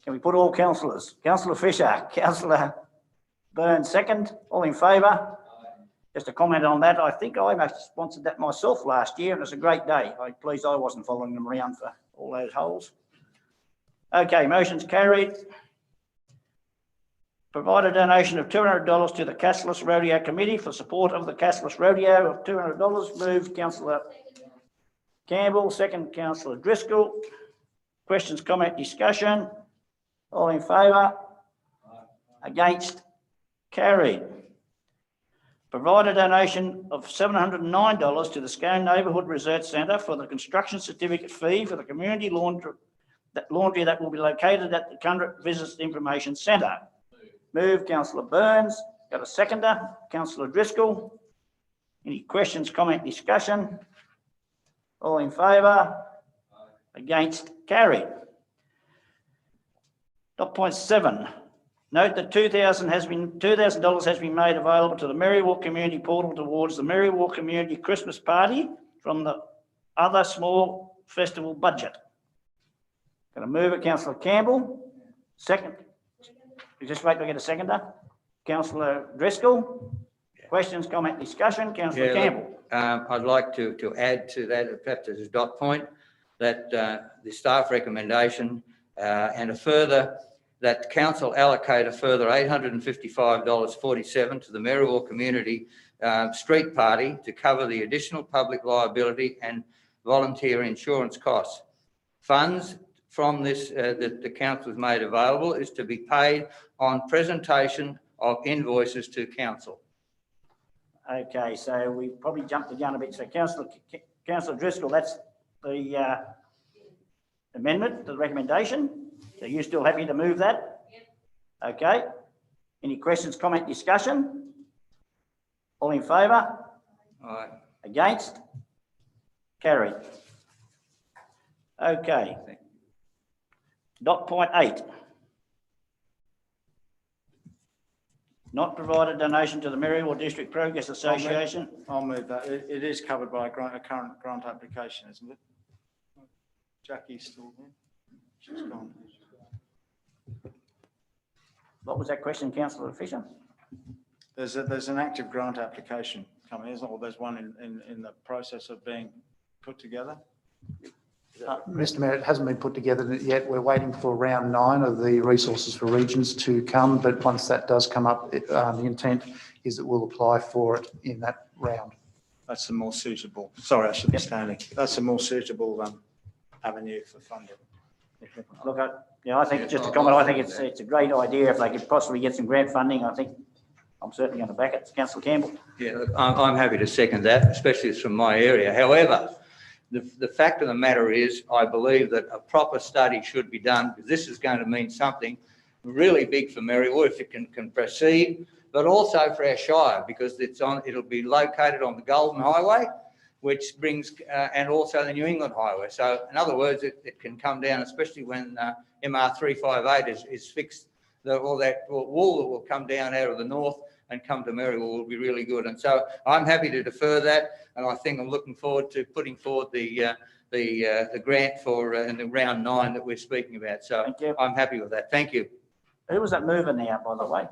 Can we put all councillors? Councillor Fisher, Councillor Burns, second. All in favour? Just a comment on that. I think I must have sponsored that myself last year, and it's a great day. I'm pleased I wasn't following them around for all those holes. Okay, motion's carried. Provide a donation of $200 to the Cassellis Rodeo Committee for support of the Cassellis Rodeo of $200. Move Councillor Campbell, second Councillor Driscoll. Questions, comment, discussion? All in favour? Against? Carried. Provide a donation of $709 to the Scone Neighbourhood Research Centre for the construction certificate fee for the community laundry that will be located at the Cundrit Visitors Information Centre. Move Councillor Burns. Got a seconder? Councillor Driscoll. Any questions, comment, discussion? All in favour? Against? Carried. Point 7. Note that $2,000 has been made available to the Merriwalk Community Portal towards the Merriwalk Community Christmas Party from the other small festival budget. Going to move it, Councillor Campbell. Second. You just wait to get a seconder. Councillor Driscoll. Questions, comment, discussion. Councillor Campbell. I'd like to add to that, perhaps as a dot point, that the staff recommendation and a further, that council allocate a further $855.47 to the Merriwalk Community Street Party to cover the additional public liability and volunteer insurance costs. Funds from this that the council has made available is to be paid on presentation of invoices to council. Okay, so we probably jumped the gun a bit. So Councillor Driscoll, that's the amendment to the recommendation. So you still happy to move that? Okay. Any questions, comment, discussion? All in favour? Aye. Against? Carried. Okay. Point 8. Not provide a donation to the Merriwalk District Progress Association. I'll move that. It is covered by a current grant application, isn't it? Jackie's still there. She's gone. What was that question, Councillor Fisher? There's an active grant application coming, isn't it? Or there's one in the process of being put together. Mr Mayor, it hasn't been put together yet. We're waiting for round 9 of the Resources for Regions to come, but once that does come up, the intent is that we'll apply for it in that round. That's the more suitable. Sorry, I should be standing. That's a more suitable avenue for funding. Look, I think it's just a comment. I think it's a great idea if they could possibly get some grant funding. I think I'm certainly going to back it. Councillor Campbell. Yeah, look, I'm happy to second that, especially it's from my area. However, the fact of the matter is, I believe that a proper study should be done, because this is going to mean something really big for Merriwalk if it can proceed, but also for our shire, because it'll be located on the Golden Highway, which brings, and also the New England Highway. So in other words, it can come down, especially when MR358 is fixed, all that wall that will come down out of the north and come to Merriwalk will be really good. And so I'm happy to defer that, and I think I'm looking forward to putting forward the grant for in the round 9 that we're speaking about. So I'm happy with that. Thank you. Who was that moving now, by the way?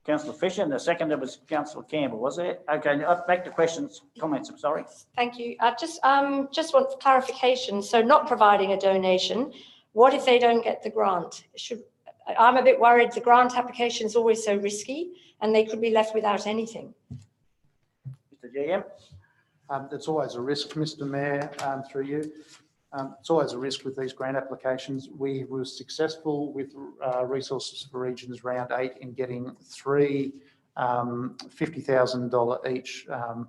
Councillor Fisher, and the second was Councillor Campbell, was it? Okay, back to questions, comments, I'm sorry. Thank you. I just want clarification. So not providing a donation, what if they don't get the grant? I'm a bit worried the grant application is always so risky and they could be left without anything. Mr. GM. It's always a risk, Mr. Mayor, through you. It's always a risk with these grant applications. We were successful with Resources for Regions Round 8 in getting 3 $50,000 each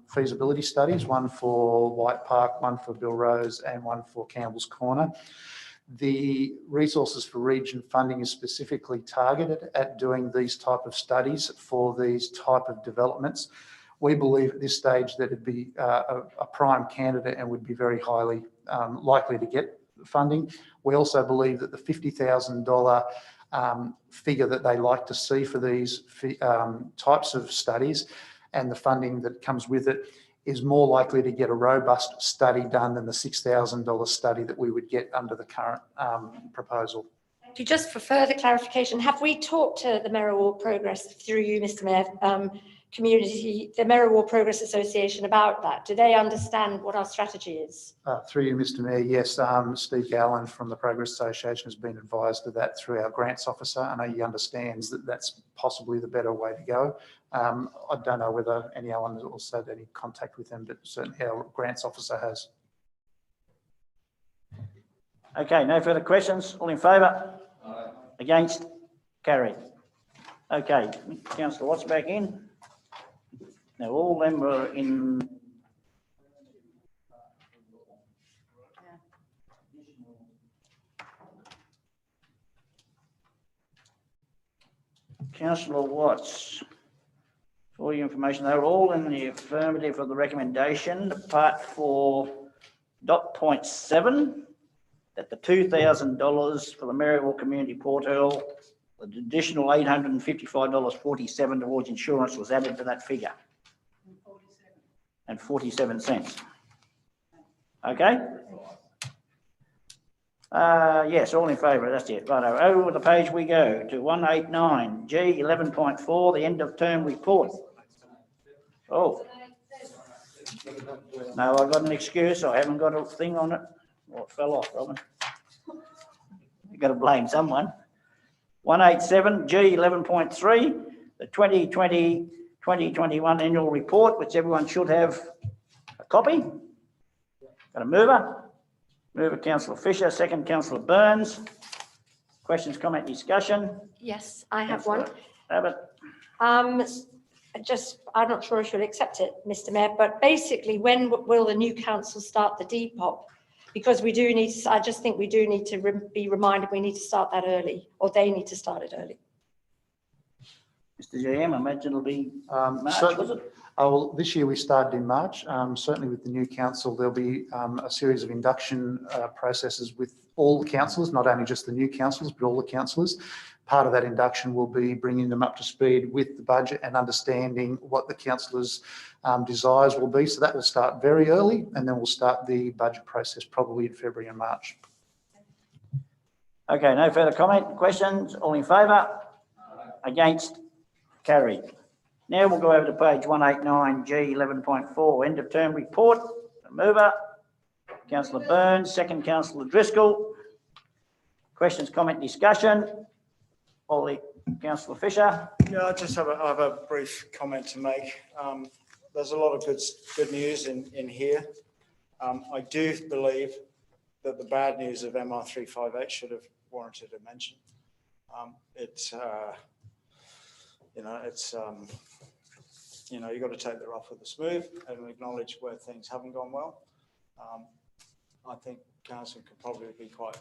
feasibility studies, one for White Park, one for Bill Rose and one for Campbell's Corner. The Resources for Region funding is specifically targeted at doing these type of studies for these type of developments. We believe at this stage that it'd be a prime candidate and would be very highly likely to get funding. We also believe that the $50,000 figure that they like to see for these types of studies and the funding that comes with it is more likely to get a robust study done than the $6,000 study that we would get under the current proposal. Just for further clarification, have we talked to the Merriwell Progress through you, Mr. Mayor, the Merriwell Progress Association about that? Do they understand what our strategy is? Through you, Mr. Mayor, yes. Steve Gallen from the Progress Association has been advised of that through our grants officer. I know he understands that that's possibly the better way to go. I don't know whether anyone has also had any contact with them, but certainly our grants officer has. Okay, no further questions. All in favour? Aye. Against? Carried. Okay, Councillor Watts back in. Now, all them were in Councillor Watts, for your information, they were all in the affirmative of the recommendation, apart for point 7, that the $2,000 for the Merriwell Community Portal, the additional $855.47 towards insurance was added to that figure. And 47 cents. Okay? Yes, all in favour, that's it. Right, over the page we go to 189, G 11.4, the end of term report. Oh. No, I've got an excuse, I haven't got a thing on it. Oh, it fell off, Robin. You've got to blame someone. 187, G 11.3, the 2020-2021 annual report, which everyone should have a copy. Got a mover? Mover, Councillor Fisher, second, Councillor Burns. Questions, comment, discussion? Yes, I have one. Abbott. I'm not sure if you'll accept it, Mr. Mayor, but basically, when will the new council start the Depop? Because we do need to, I just think we do need to be reminded we need to start that early, or they need to start it early. Mr. GM, I imagine it'll be March, was it? Well, this year we started in March. Certainly with the new council, there'll be a series of induction processes with all the councillors, not only just the new councillors, but all the councillors. Part of that induction will be bringing them up to speed with the budget and understanding what the councillors' desires will be. So that will start very early, and then we'll start the budget process probably in February and March. Okay, no further comment, questions, all in favour? Against? Carried. Now we'll go over to page 189, G 11.4, end of term report. The mover, Councillor Burns, second, Councillor Driscoll. Questions, comment, discussion? Councillor Fisher. Yeah, I just have a brief comment to make. There's a lot of good news in here. I do believe that the bad news of MR358 should have warranted a mention. You've got to take the rough with the smooth and acknowledge where things haven't gone well. I think council could probably be quite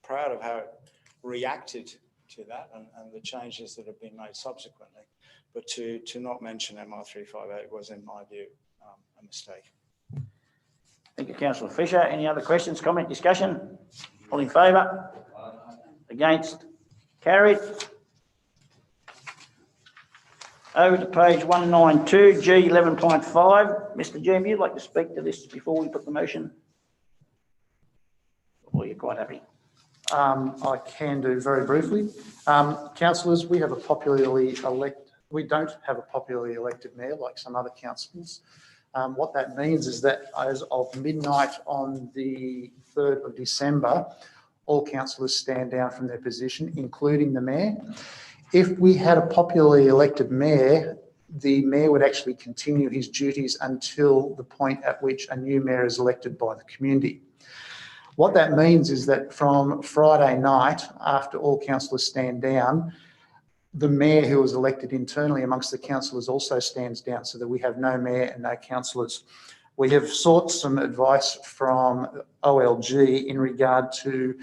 proud of how it reacted to that and the changes that have been made subsequently. But to not mention MR358 was, in my view, a mistake. Thank you, Councillor Fisher. Any other questions, comment, discussion? All in favour? Against? Carried. Over to page 192, G 11.5. Mr. Jim, you'd like to speak to this before we put the motion? Or you're quite happy? I can do very briefly. Councillors, we don't have a popularly elected mayor like some other councillors. What that means is that as of midnight on the 3rd of December, all councillors stand down from their position, including the mayor. If we had a popularly elected mayor, the mayor would actually continue his duties until the point at which a new mayor is elected by the community. What that means is that from Friday night, after all councillors stand down, the mayor who was elected internally amongst the councillors also stands down, so that we have no mayor and no councillors. We have sought some advice from OLG in regard to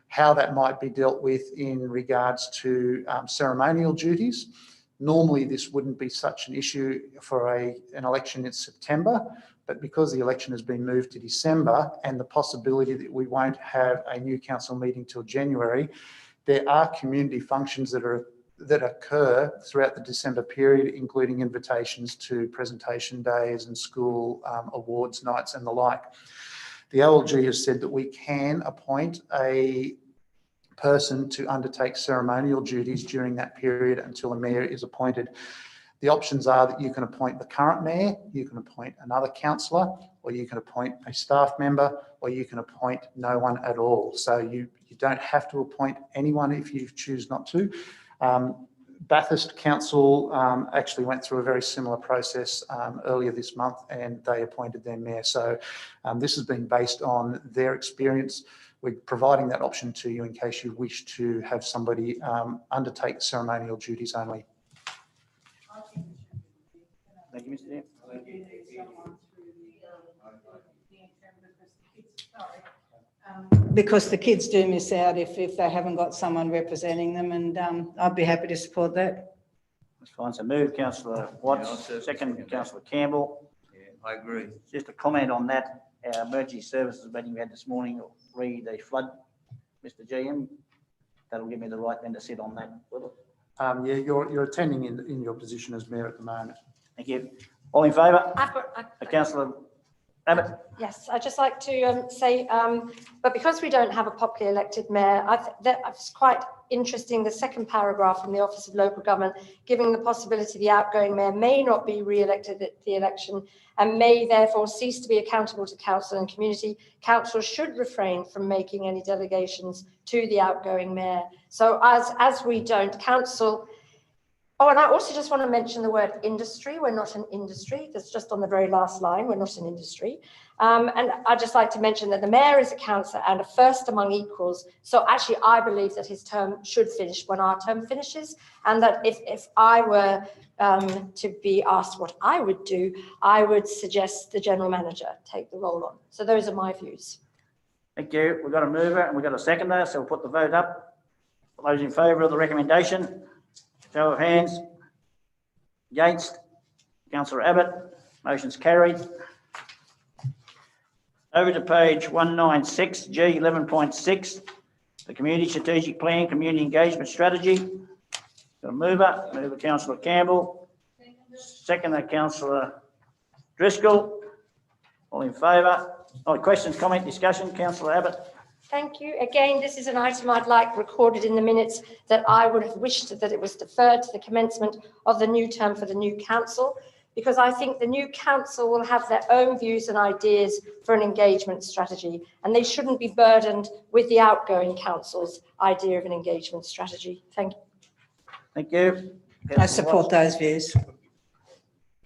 how that might be dealt with in regards to ceremonial duties. Normally, this wouldn't be such an issue for an election in September, but because the election has been moved to December and the possibility that we won't have a new council meeting till January, there are community functions that occur throughout the December period, including invitations to presentation days and school awards nights and the like. The OLG has said that we can appoint a person to undertake ceremonial duties during that period until a mayor is appointed. The options are that you can appoint the current mayor, you can appoint another councillor, or you can appoint a staff member, or you can appoint no one at all. So you don't have to appoint anyone if you choose not to. Bathurst Council actually went through a very similar process earlier this month, and they appointed their mayor. So this has been based on their experience. We're providing that option to you in case you wish to have somebody undertake ceremonial duties only. Thank you, Mr. Dale. Because the kids do miss out if they haven't got someone representing them, and I'd be happy to support that. That's fine. So move, Councillor Watts, second, Councillor Campbell. Yeah, I agree. Just a comment on that. Our emergency services meeting we had this morning, re the flood, Mr. GM. That'll give me the right then to sit on that, will it? Yeah, you're attending in your position as mayor at the moment. Thank you. All in favour? Councillor Abbott. Yes, I'd just like to say, but because we don't have a popularly elected mayor, that's quite interesting, the second paragraph from the Office of Local Government, giving the possibility the outgoing mayor may not be re-elected at the election and may therefore cease to be accountable to council and community. Council should refrain from making any delegations to the outgoing mayor. So as we don't, council. Oh, and I also just want to mention the word industry. We're not an industry. That's just on the very last line. We're not an industry. And I'd just like to mention that the mayor is a councillor and a first among equals. So actually, I believe that his term should finish when our term finishes. And that if I were to be asked what I would do, I would suggest the general manager take the role on. So those are my views. Thank you. We've got a mover and we've got a seconder. So we'll put the vote up. Those in favour of the recommendation? Show of hands. Against? Councillor Abbott. Motion's carried. Over to page 196, G 11.6, the Community Strategic Plan, Community Engagement Strategy. Got a mover Councillor Campbell. Seconder, Councillor Driscoll. All in favour? Questions, comment, discussion? Councillor Abbott. Thank you. Again, this is an item I'd like recorded in the minutes that I would have wished that it was deferred to the commencement of the new term for the new council, because I think the new council will have their own views and ideas for an engagement strategy, and they shouldn't be burdened with the outgoing council's idea of an engagement strategy. Thank you. Thank you. I support those views.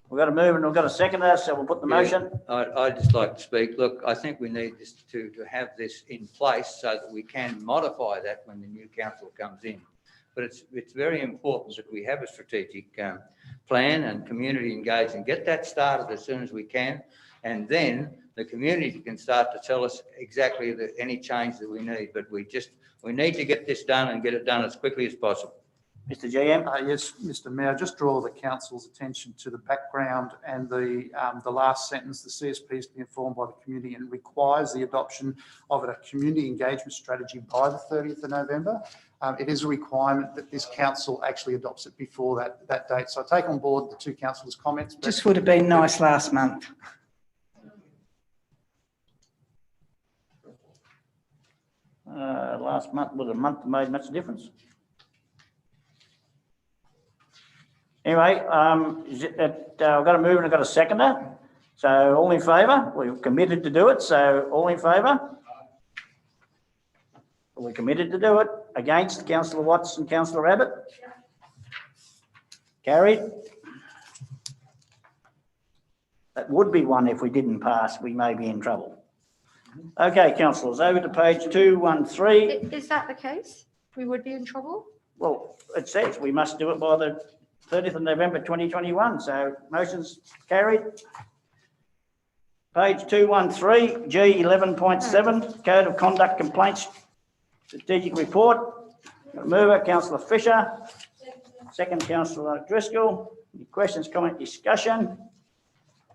We've got a move and we've got a seconder, so we'll put the motion. I'd just like to speak. Look, I think we need this to have this in place so that we can modify that when the new council comes in. But it's very important that we have a strategic plan and community engagement. Get that started as soon as we can, and then the community can start to tell us exactly any change that we need. But we need to get this done and get it done as quickly as possible. Mr. GM. Yes, Mr. Mayor, just draw the council's attention to the background and the last sentence. The CSP is to be informed by the community and requires the adoption of a community engagement strategy by the 30th of November. It is a requirement that this council actually adopts it before that date. So I take on board the two councillors' comments. Just would have been nice last month. Last month was a month that made much difference. Anyway, we've got a mover and I've got a seconder. So all in favour? We've committed to do it. So all in favour? Are we committed to do it? Against? Councillor Watts and Councillor Abbott? Carried. That would be one if we didn't pass, we may be in trouble. Okay, councillors, over to page 213. Is that the case? We would be in trouble? Well, it says we must do it by the 30th of November 2021, so motion's carried. Page 213, G 11.7, Code of Conduct Complaints Strategic Report. Mover, Councillor Fisher. Second, Councillor Driscoll. Any questions, comment, discussion?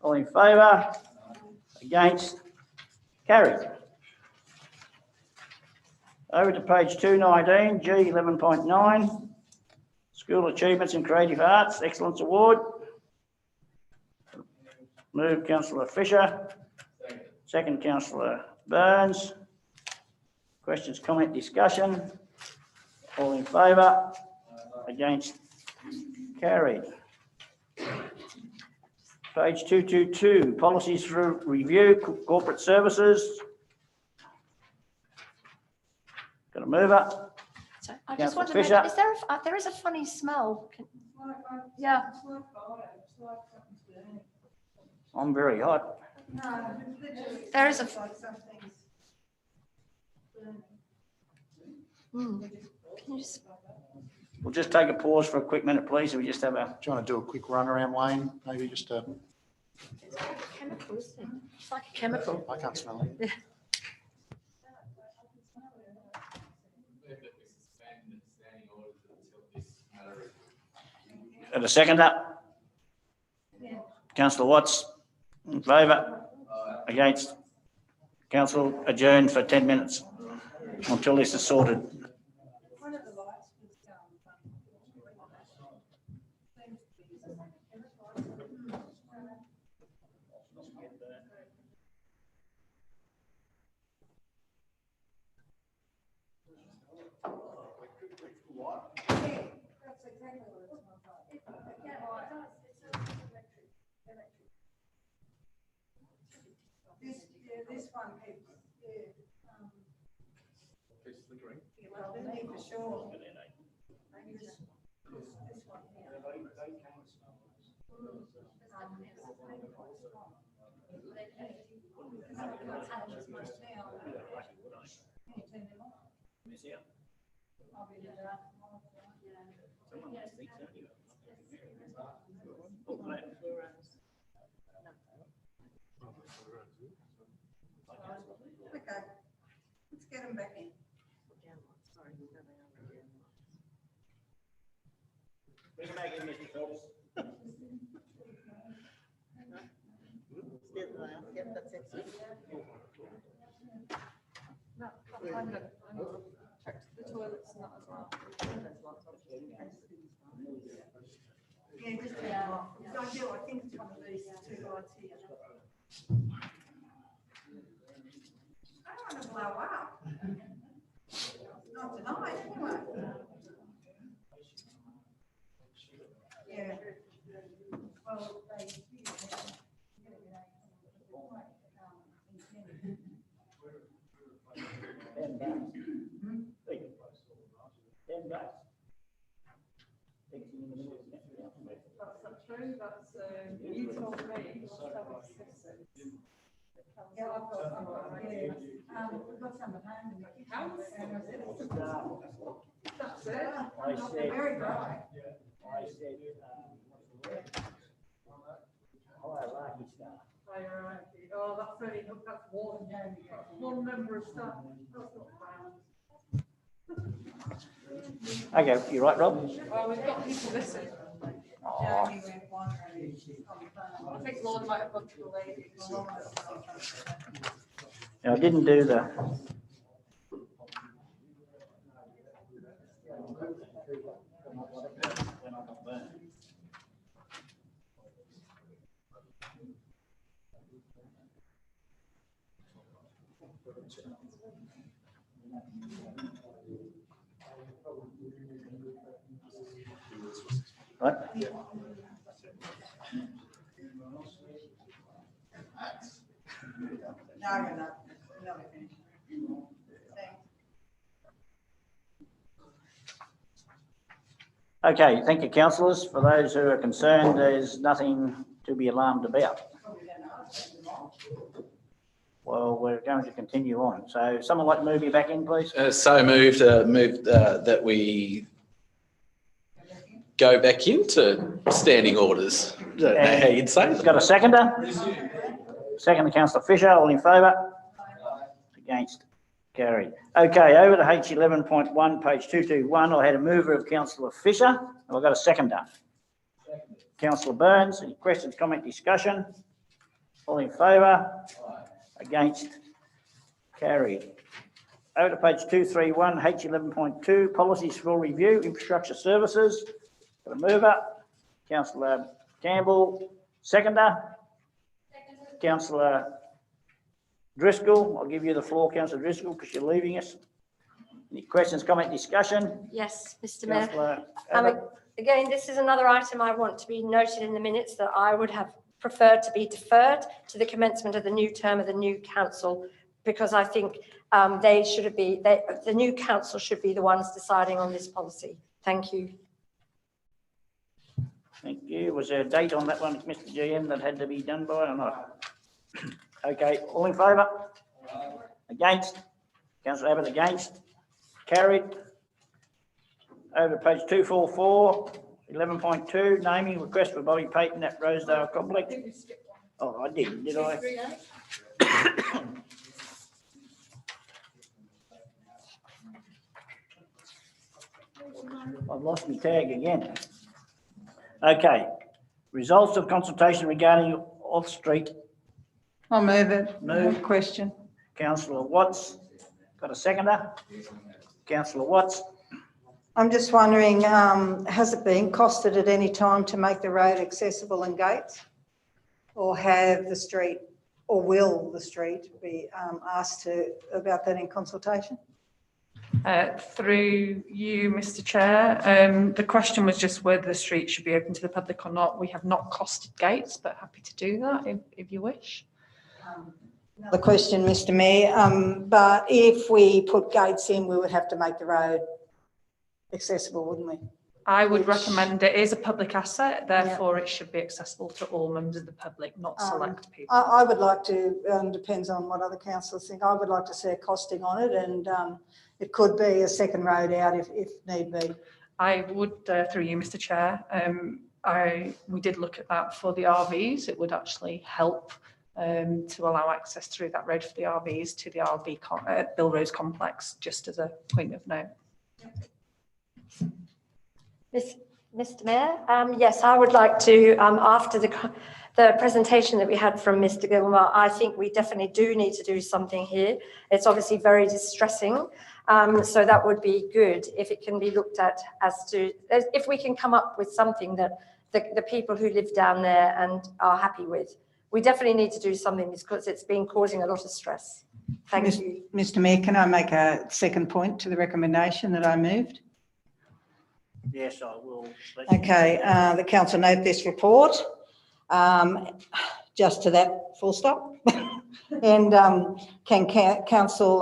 All in favour? Against? Carried. Over to page 219, G 11.9, School Achievements in Creative Arts Excellence Award. Move, Councillor Fisher. Second, Councillor Burns. Questions, comment, discussion? All in favour? Against? Carried. Page 222, Policies for Review, Corporate Services. Got a mover? So I just want to Councillor mention, Fisher. there is a funny smell. Yeah. I'm very hot. There is a. Can you just... We'll just take a pause for a quick minute, please. We just have a. Do you want to do a quick run around, Wayne? Maybe just a. It's like a chemical, isn't it? It's like a chemical. I can't smell it. Yeah. And a second up. Councillor Watts, in favour? Against? Council adjourned for 10 minutes until this is sorted. This one keeps, well, me for sure. Maybe this one here. Okay, let's get them back in. Yeah, just turn them off. I think it's one of these two lights here. I don't want to blow up. Not tonight, anyway. Yeah. Well, they. You told me. Yeah, I've got some, yeah. We've got some at home. That's it. They're very dry. Oh, that's only, that's one member of staff. That's not bad. Okay, you right, Rob? Oh, we've got people missing. Oh. I think Lord might have gone to the lady. I didn't do the. What? No, we're not. No, we're finished. Thanks. Okay, thank you, councillors. For those who are concerned, there's nothing to be alarmed about. Well, we're going to continue on. So someone like to move you back in, please? So moved that we go back into standing orders. I don't know how you'd say that. Got a seconder? Second, Councillor Fisher. All in favour? Against? Carried. Okay, over to H11.1, page 221. I had a mover of Councillor Fisher, and I've got a seconder. Councillor Burns. Any questions, comment, discussion? All in favour? Against? Carried. Over to page 231, H11.2, policies for review, infrastructure services. Got a mover, Councillor Campbell. Seconder, Councillor Driscoll. I'll give you the floor, Councillor Driscoll, because you're leaving us. Any questions, comment, discussion? Yes, Mr. Mayor. Councillor Abbott. Again, this is another item I want to be noted in the minutes that I would have preferred to be deferred to the commencement of the new term of the new council, because I think the new council should be the ones deciding on this policy. Thank you. Thank you. Was there a date on that one, Mr. GM, that had to be done by or not? Okay, all in favour? Against? Councillor Abbott against? Carried. Over to page 244, 11.2, naming request for Bobby Payton at Rosedale Complex. Oh, I did I? I've lost my tag again. Okay, results of consultation regarding off-street. I'll move it. Move. Question. Councillor Watts. Got a seconder? Councillor Watts. I'm just wondering, has it been costed at any time to make the road accessible and gates? Or have the street, or will the street be asked about that in consultation? Through you, Mr. Chair, the question was just whether the street should be open to the public or not. We have not costed gates, but happy to do that if you wish. Another question, Mr. Mayor, but if we put gates in, we would have to make the road accessible, wouldn't we? I would recommend it is a public asset, therefore it should be accessible to all members of the public, not select people. I would like to, depends on what other councillors think, I would like to see a costing on it, and it could be a second road out if need be. I would, through you, Mr. Chair, we did look at that for the RVs. It would actually help to allow access through that road for the RVs to the Bill Rose complex, just as a point of note. Mr. Mayor, yes, I would like to, after the presentation that we had from Mr. Gilmore, I think we definitely do need to do something here. It's obviously very distressing. So that would be good if it can be looked at if we can come up with something that the people who live down there and are happy with. We definitely need to do something because it's been causing a lot of stress. Thank you. Mr. Mayor, can I make a second point to the recommendation that I moved? Yes, I will. Okay, the council note this report, just to that full stop. And can council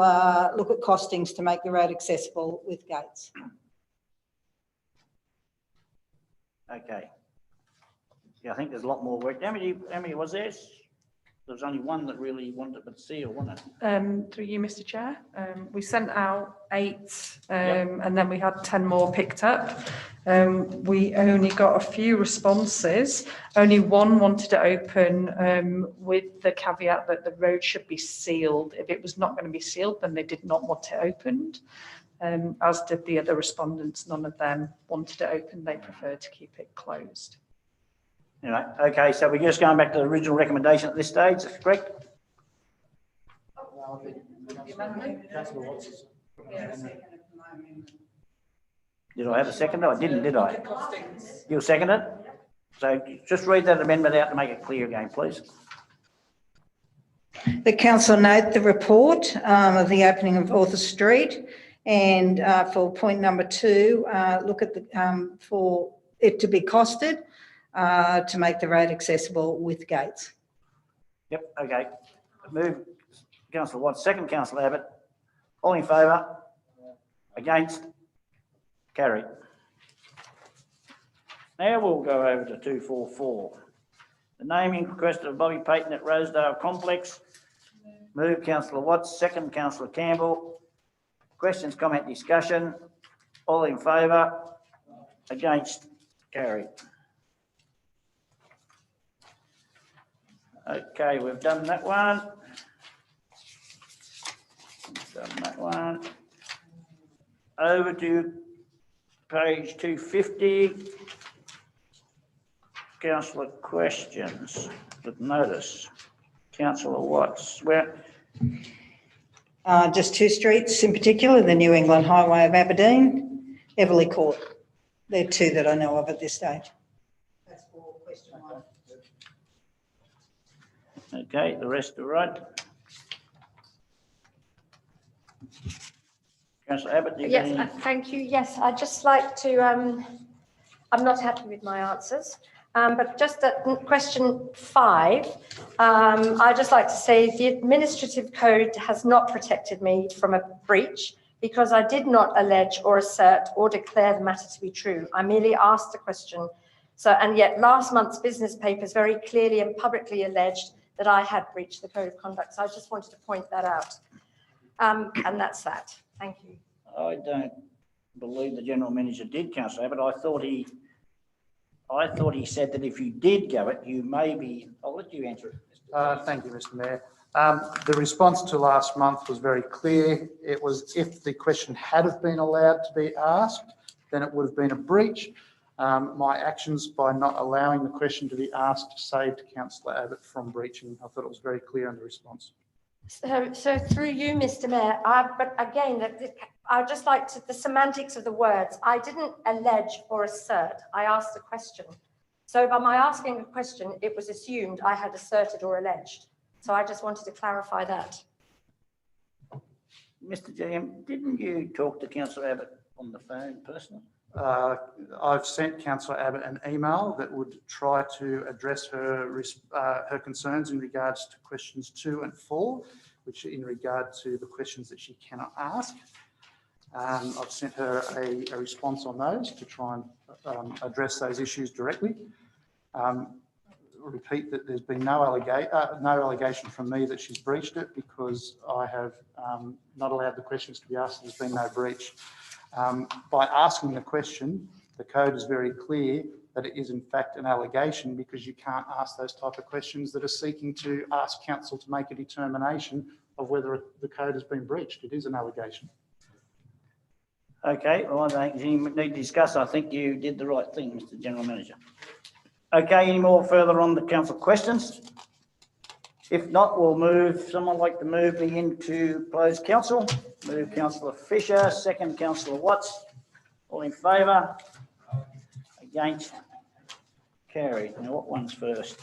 look at costings to make the road accessible with gates? Okay. Yeah, I think there's a lot more work. How many was there? There was only one that really wanted it, but seal, wasn't it? Through you, Mr. Chair, we sent out 8 and then we had 10 more picked up. We only got a few responses. Only one wanted to open with the caveat that the road should be sealed. If it was not going to be sealed, then they did not want it opened. As did the other respondents. None of them wanted it open. They preferred to keep it closed. Anyway, okay, so we're just going back to the original recommendation at this stage, that's correct? Did I have a second? No, I didn't, did I? You seconded it? So just read that amendment out to make it clear again, please. The council note the report of the opening of Arthur Street, and for point number 2, look at for it to be costed to make the road accessible with gates. Yep, okay. Move Councillor Watts, second Councillor Abbott. All in favour? Against? Carried. Now we'll go over to 244. The naming request of Bobby Payton at Rosedale Complex. Move councillor Watts, second councillor Campbell. Questions, comment, discussion. All in favour? Against? Carried. Okay, we've done that one. Done that one. Over to page 250. Councillor questions with notice. Councillor Watts, where? Just two streets in particular, the New England Highway of Aberdeen, Everleigh Court. They're two that I know of at this stage. That's for question one. Okay, the rest are right. Councillor Abbott, do you have Yes, any? thank you. Yes, I'd just like to, I'm not happy with my answers, but just at question 5, I'd just like to say the administrative code has not protected me from a breach because I did not allege or assert or declare the matter to be true. I merely asked a question. So, and yet last month's business papers very clearly and publicly alleged that I had breached the code of conduct. So I just wanted to point that out. And that's that. Thank you. I don't believe the general manager did, Councillor Abbott. I thought he said that if you did go it, you may be. I'll let you answer it. Thank you, Mr. Mayor. The response to last month was very clear. It was if the question had have been allowed to be asked, then it would have been a breach. My actions by not allowing the question to be asked saved Councillor Abbott from breaching. I thought it was very clear in the response. So through you, Mr. Mayor, but again, I'd just like to, the semantics of the words, I didn't allege or assert, I asked a question. So by my asking a question, it was assumed I had asserted or alleged. So I just wanted to clarify that. Mr. GM, didn't you talk to Councillor Abbott on the phone personally? I've sent Councillor Abbott an email that would try to address her concerns in regards to questions 2 and 4, which are in regard to the questions that she cannot ask. I've sent her a response on those to try and address those issues directly. Repeat that there's been no allegation from me that she's breached it because I have not allowed the questions to be asked. There's been no breach. By asking the question, the code is very clear that it is in fact an allegation because you can't ask those type of questions that are seeking to ask council to make a determination of whether the code has been breached. It is an allegation. Okay, well, I don't think you need to discuss. I think you did the right thing, Mr. General Manager. Okay, any more further on the council questions? If not, we'll move. Someone like to move me into closed council? Move Councillor Fisher, second Councillor Watts. All in favour? Against? Carried. Now, what one's first?